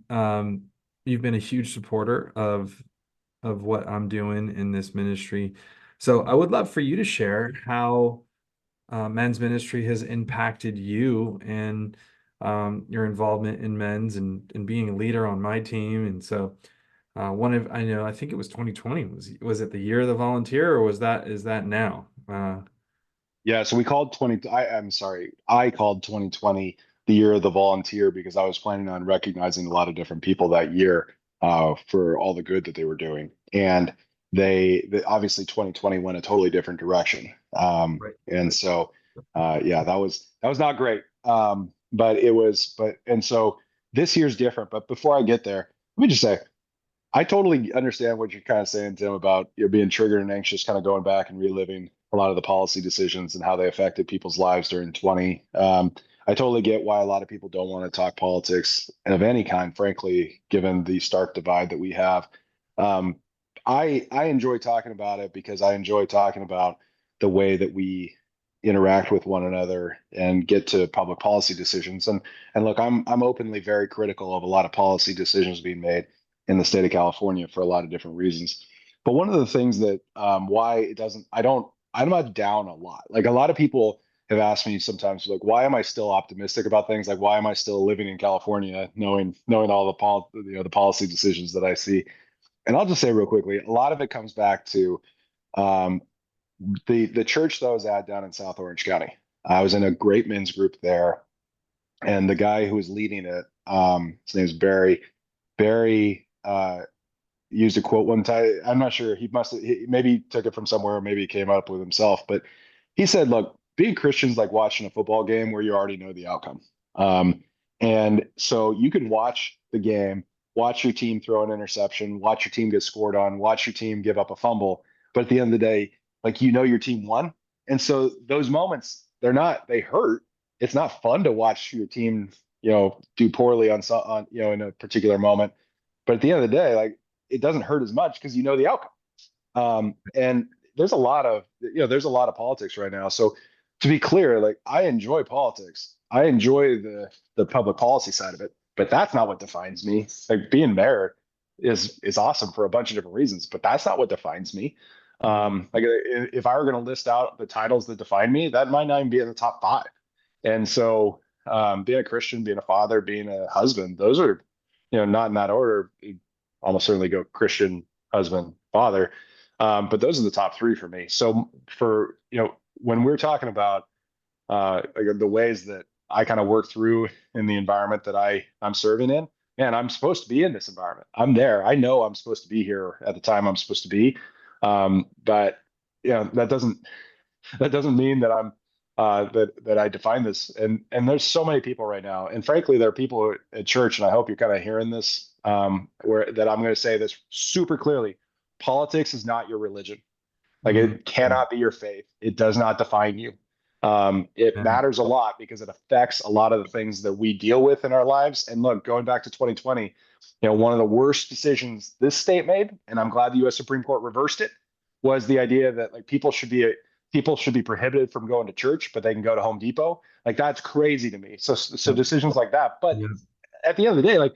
you've been a huge supporter of what I'm doing in this ministry. So I would love for you to share how men's ministry has impacted you and your involvement in men's and being a leader on my team. And so I know, I think it was 2020. Was it the year of the volunteer, or is that now? Yeah, so we called 20, I'm sorry, I called 2020 the year of the volunteer because I was planning on recognizing a lot of different people that year for all the good that they were doing. And obviously 2020 went a totally different direction. Right. And so, yeah, that was not great. And so this year's different. But before I get there, let me just say, I totally understand what you're kind of saying, Tim, about being triggered and anxious, kind of going back and reliving a lot of the policy decisions and how they affected people's lives during 20. I totally get why a lot of people don't want to talk politics of any kind, frankly, given the stark divide that we have. Um, I enjoy talking about it because I enjoy talking about the way that we interact with one another and get to public policy decisions. And look, I'm openly very critical of a lot of policy decisions being made in the state of California for a lot of different reasons. But one of the things that why it doesn't, I'm not down a lot. Like a lot of people have asked me sometimes, like, why am I still optimistic about things? Like, why am I still living in California, knowing all the policy decisions that I see? And I'll just say real quickly, a lot of it comes back to um, the church that I was at down in South Orange County. I was in a great men's group there, and the guy who was leading it, his name's Barry. Barry used a quote one time. I'm not sure. Maybe he took it from somewhere, or maybe he came up with himself. But he said, "Look, being Christian's like watching a football game where you already know the outcome. And so you can watch the game, watch your team throw an interception, watch your team get scored on, watch your team give up a fumble. But at the end of the day, like your team won. And so those moments, they hurt. It's not fun to watch your team, do poorly in a particular moment. But at the end of the day, like it doesn't hurt as much because you know the outcome. And there's a lot of politics right now. So to be clear, like I enjoy politics. I enjoy the public policy side of it, but that's not what defines me. Like being mayor is awesome for a bunch of different reasons, but that's not what defines me. Like if I were going to list out the titles that define me, that might not even be in the top five. And so being a Christian, being a father, being a husband, those are, not in that order. You'd almost certainly go Christian, husband, father. But those are the top three for me. So when we're talking about like the ways that I kind of work through in the environment that I'm serving in, man, I'm supposed to be in this environment. I'm there. I know I'm supposed to be here at the time I'm supposed to be. But that doesn't mean that I'm that I define this. And there's so many people right now. And frankly, there are people at church, and I hope you're kind of hearing this, where that I'm going to say this super clearly. Politics is not your religion. Like Mhm. it cannot be your faith. It does not define you. It Yeah. matters a lot because it affects a lot of the things that we deal with in our lives. And look, going back to 2020, one of the worst decisions this state made, and I'm glad the U.S. Supreme Court reversed it, was the idea that like people should be prohibited from going to church, but they can go to Home Depot. Like that's crazy to me. So Yep. decisions like that. But Yeah. at the end of the day, like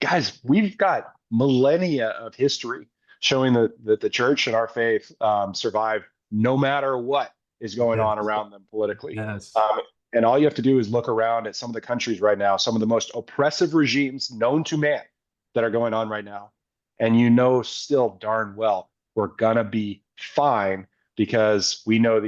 guys, we've got millennia of history showing that the church and our faith survive no matter what is going on Yes. around them politically. Yes. Um, and all you have to do is look around at some of the countries right now, some of the most oppressive regimes known to man that are going on right now. And still darn well, we're going to be fine because we know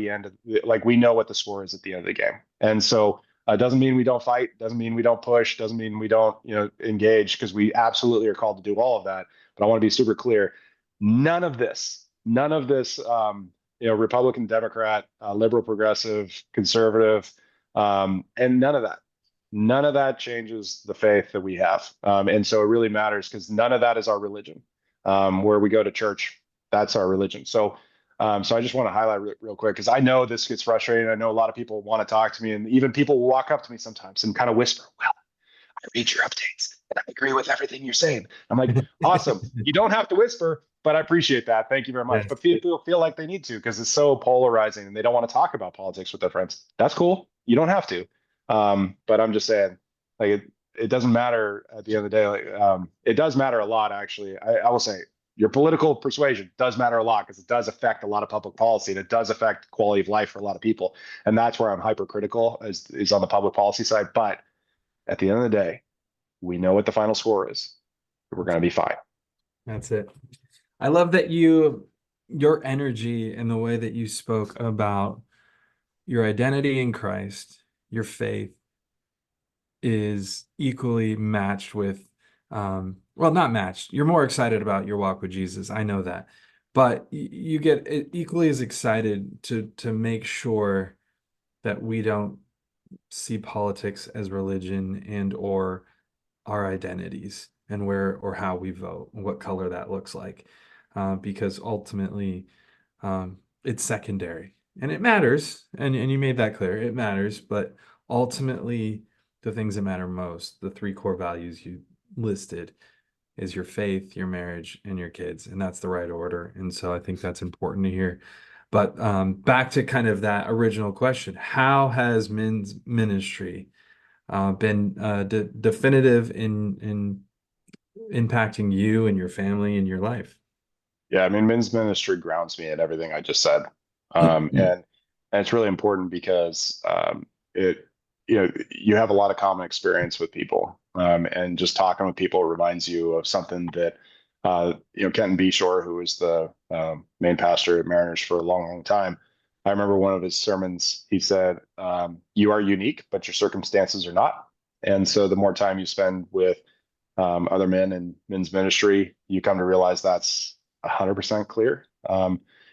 we know what the score is at the end of the game. And so doesn't mean we don't fight, doesn't mean we don't push, doesn't mean we don't, engage, because we absolutely are called to do all of that. But I want to be super clear. None of this, Republican, Democrat, liberal, progressive, conservative, and none of that changes the faith that we have. And so it really matters because none of that is our religion. Where we go to church, that's our religion. So I just want to highlight real quick because I know this gets frustrating. I know a lot of people want to talk to me, and even people will walk up to me sometimes and kind of whisper, "Well, I read your updates and I agree with everything you're saying." I'm like, "Awesome. You don't have to whisper, but I appreciate that. Thank you very much." Yes. But people feel like they need to because it's so polarizing and they don't want to talk about politics with their friends. That's cool. You don't have to. But I'm just saying, like, it doesn't matter at the end of the day. Like, it does matter a lot, actually. I will say. your political persuasion does matter a lot because it does affect a lot of public policy and it does affect quality of life for a lot of people. And that's where I'm hypercritical is on the public policy side. But at the end of the day, we know what the final score is. We're going to be fine. That's it. I love that your energy and the way that you spoke about your identity in Christ, your faith is equally matched with, well, not matched. You're more excited about your walk with Jesus. I know that. But you get equally as excited to make sure that we don't see politics as religion and or our identities and where or how we vote, what color that looks like, because ultimately it's secondary and it matters. And you made that clear, it matters, but ultimately the things that matter most, the three core values you listed, is your faith, your marriage, and your kids. And that's the right order. And so I think that's important to hear. But back to kind of that original question, how has men's ministry been definitive in impacting you and your family and your life? Yeah, I mean, men's ministry grounds me in everything I just said, and it's really important because it you have a lot of common experience with people, and just talking with people reminds you of something that Kenton Beshore, who was the main pastor at Mariners for a long, long time. I remember one of his sermons. He said, "You are unique, but your circumstances are not." And so, the more time you spend with other men in men's ministry, you come to realize that's 100% clear.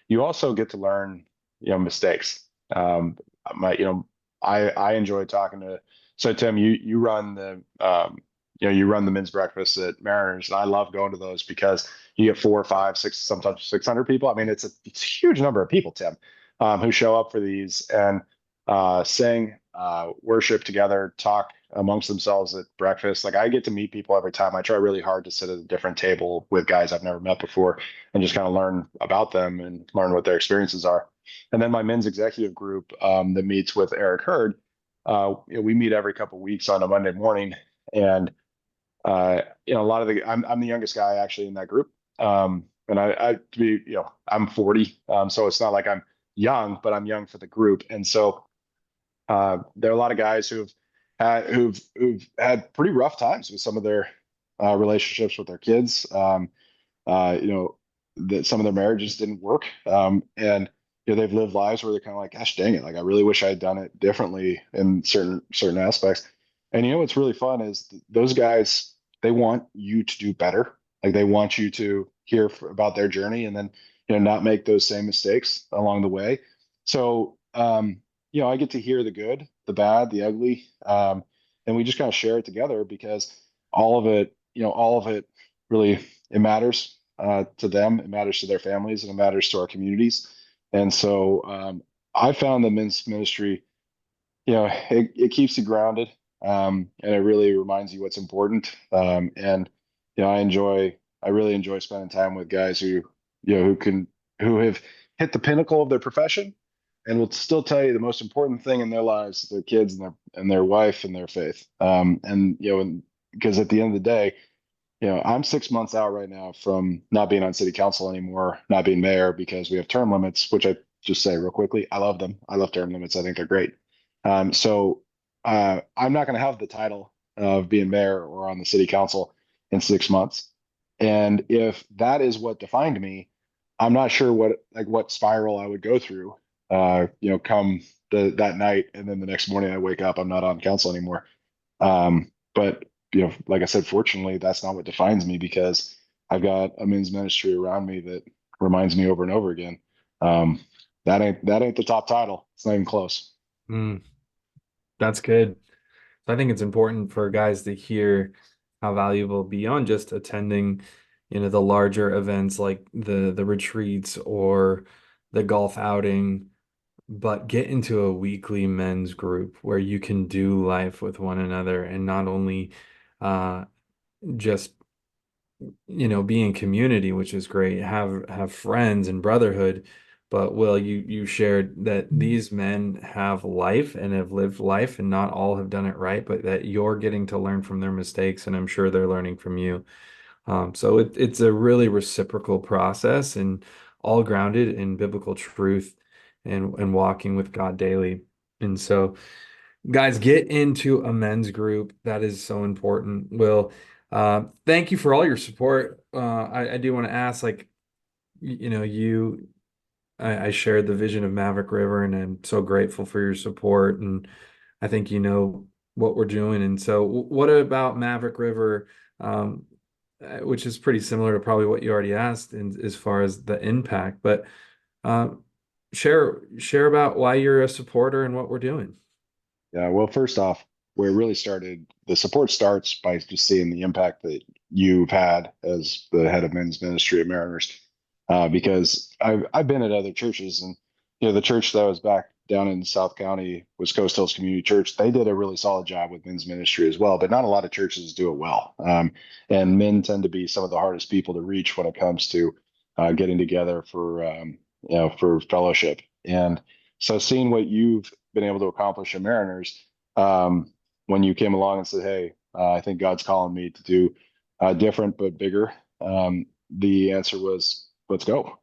You also get to learn, mistakes. My, I enjoy talking to. So Tim, you run the, you run the men's breakfast at Mariners, and I love going to those because you get 4, 5, 6, sometimes 600 people. I mean, it's a huge number of people, Tim, who show up for these and sing, worship together, talk amongst themselves at breakfast. Like I get to meet people every time. I try really hard to sit at a different table with guys I've never met before and just kind of learn about them and learn what their experiences are. And then my men's executive group that meets with Eric Hurd, we meet every couple of weeks on a Monday morning. And a lot of I'm the youngest guy actually in that group. And I to be, I'm 40. So it's not like I'm young, but I'm young for the group. And so there are a lot of guys who've had pretty rough times with some of their relationships with their kids. That some of their marriages didn't work, and they've lived lives where they're kind of like, "Gosh, dang it! Like I really wish I had done it differently in certain aspects." And what's really fun is those guys, they want you to do better. Like they want you to hear about their journey and then not make those same mistakes along the way. So I get to hear the good, the bad, the ugly, and we just kind of share it together because all of it really it matters to them, it matters to their families, and it matters to our communities. And so I found the men's ministry, it keeps you grounded, and it really reminds you what's important. And I really enjoy spending time with guys who have hit the pinnacle of their profession and will still tell you the most important thing in their lives, their kids and their wife and their faith. Because at the end of the day, I'm 6 months out right now from not being on city council anymore, not being mayor because we have term limits, which I just say real quickly, I love them. I love term limits. I think they're great. So I'm not going to have the title of being mayor or on the city council in 6 months. And if that is what defined me, I'm not sure what spiral I would go through, come that night. And then the next morning I wake up, I'm not on council anymore. But like I said, fortunately, that's not what defines me because I've got a men's ministry around me that reminds me over and over again. That ain't the top title. It's not even close. Mm, that's good. I think it's important for guys to hear how valuable beyond just attending, the larger events like the retreats or the golf outing, but get into a weekly men's group where you can do life with one another and not only uh, just be in community, which is great, have friends and brotherhood. But Will, you shared that these men have life and have lived life, and not all have done it right, but that you're getting to learn from their mistakes, and I'm sure they're learning from you. So it's a really reciprocal process and all grounded in biblical truth and walking with God daily. And so, guys, get into a men's group. That is so important. Will, thank you for all your support. I do want to ask, like, you know, I shared the vision of Maverick River, and I'm so grateful for your support. And I think you know what we're doing. And so, what about Maverick River, which is pretty similar to probably what you already asked, in, as far as the impact? But um, share about why you're a supporter and what we're doing. Yeah, well, first off, where it really started, the support starts by just seeing the impact that you've had as the head of men's ministry at Mariners. Because I've been at other churches, and the church that was back down in South County was Coast Hills Community Church. They did a really solid job with men's ministry as well, but not a lot of churches do it well. And men tend to be some of the hardest people to reach when it comes to getting together for for fellowship. And so seeing what you've been able to accomplish at Mariners, when you came along and said, "Hey, I think God's calling me to do different but bigger," the answer was, "Let's go,"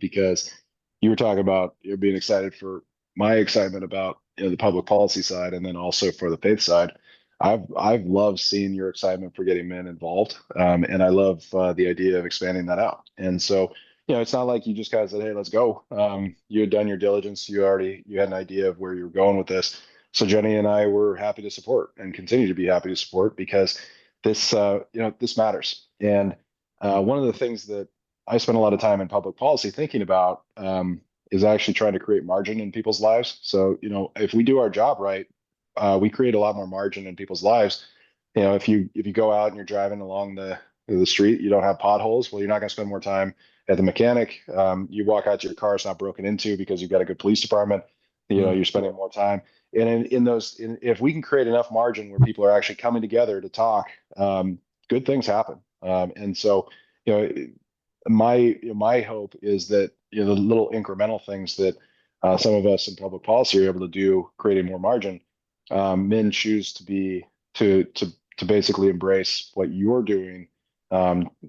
because you were talking about you're being excited for my excitement about the public policy side, and then also for the faith side. I've loved seeing your excitement for getting men involved, and I love the idea of expanding that out. And so, it's not like you just kind of said, "Hey, let's go." You had done your diligence. You had an idea of where you were going with this. So Jenny and I were happy to support and continue to be happy to support because this matters. And one of the things that I spend a lot of time in public policy thinking about is actually trying to create margin in people's lives. So, if we do our job right, we create a lot more margin in people's lives. If you go out and you're driving along the street, you don't have potholes. Well, you're not going to spend more time at the mechanic. You walk out to your car, it's not broken into because you've got a good police department. Mm. You're spending more time. And if we can create enough margin where people are actually coming together to talk, good things happen. And so, you know, my hope is that the little incremental things that some of us in public policy are able to do, creating more margin. Men choose to basically embrace what you're doing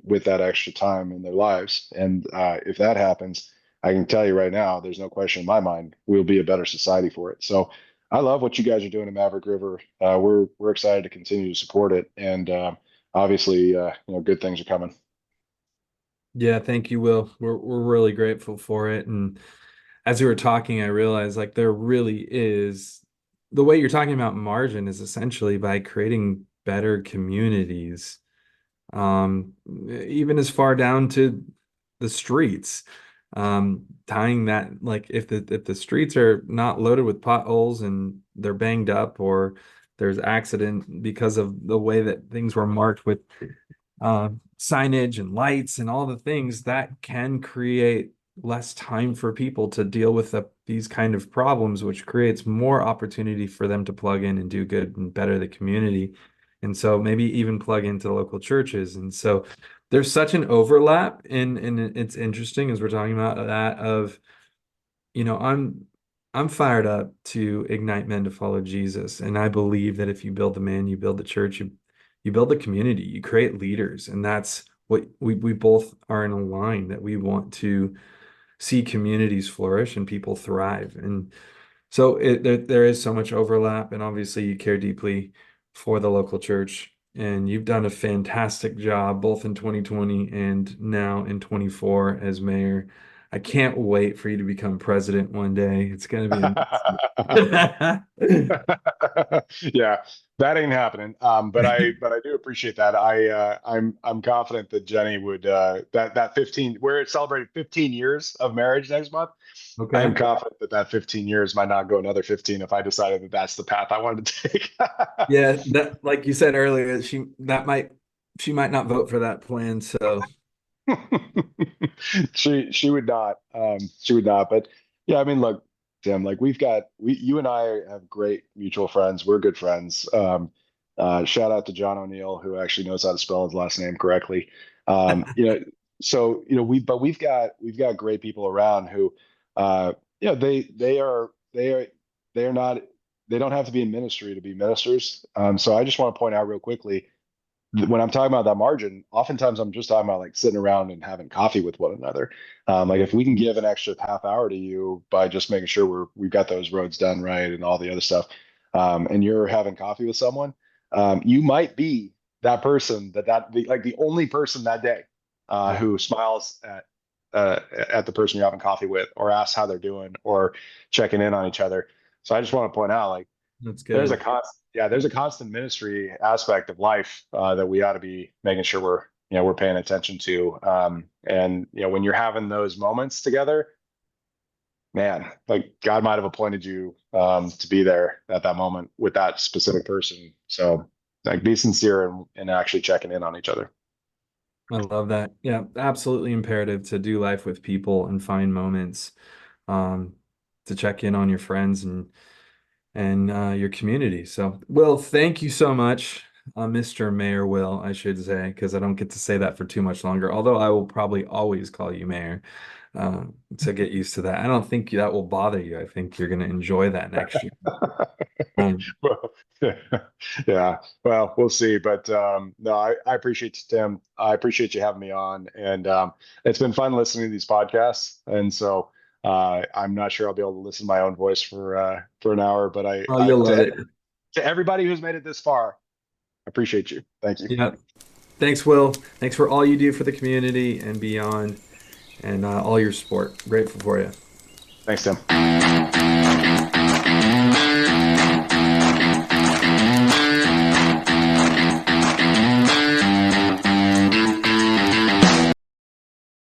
with that extra time in their lives. And if that happens, I can tell you right now, there's no question in my mind, we'll be a better society for it. So I love what you guys are doing in Maverick River. We're excited to continue to support it, and obviously, good things are coming. Yeah, thank you, Will. We're really grateful for it. And as you were talking, I realized, like, there really is, the way you're talking about margin is essentially by creating better communities, even as far down to the streets. Tying that, like, if the streets are not loaded with potholes and they're banged up, or there's accident because of the way that things were marked with signage and lights and all the things, that can create less time for people to deal with these kind of problems, which creates more opportunity for them to plug in and do good and better the community. And so maybe even plug into local churches. And so there's such an overlap, and it's interesting as we're talking about that of, I'm fired up to ignite men to follow Jesus. And I believe that if you build the man, you build the church, you build the community, you create leaders. And that's what we both are in a line, that we want to see communities flourish and people thrive. And so there is so much overlap. And obviously you care deeply for the local church. And you've done a fantastic job both in 2020 and now in 24 as mayor. I can't wait for you to become president one day. It's going to be amazing. Yeah, that ain't happening. But I do appreciate that. I'm confident that Jenny would that 15 where it celebrated 15 years of marriage next month. I am Okay. confident that 15 years might not go another 15 if I decided that that's the path I wanted to take. Yeah, that, like you said earlier, she might not vote for that plan. So She would not. She would not. But yeah, I mean, look, Tim, like you and I have great mutual friends. We're good friends. Shout out to John O'Neill, who actually knows how to spell his last name correctly. So we've got great people around who, they are not, they don't have to be in ministry to be ministers. So I just want to point out real quickly, when I'm talking about that margin, oftentimes I'm just talking about like sitting around and having coffee with one another. Like if we can give an extra half hour to you by just making sure we've got those roads done right and all the other stuff, and you're having coffee with someone, you might be that person like the only person that day Yeah, who smiles at the person you're having coffee with, or asks how they're doing, or checking in on each other. So I just want to point out, like, that's there's a good. constant, yeah, there's a constant ministry aspect of life that we ought to be making sure we're paying attention to. And when you're having those moments together, man, like God might have appointed you to be there at that moment with that specific person. So like, be sincere and actually checking in on each other. I love that. Yeah, absolutely imperative to do life with people and find moments um, to check in on your friends and your community. So, Will, thank you so much, Mr. Mayor Will, I should say, because I don't get to say that for too much longer. Although I will probably always call you Mayor, to get used to that. I don't think that will bother you. I think you're going to enjoy that next year. Um, Well, yeah, well, we'll see. But no, I appreciate you, Tim. I appreciate you having me on, and it's been fun listening to these podcasts. And so I'm not sure I'll be able to listen to my own voice for an hour, but oh, you'll love it. to everybody who's made it this far, I appreciate you. Thank you. Yeah. Thanks, Will. Thanks for all you do for the community and beyond, and all your support. Grateful for you. Thanks, Tim.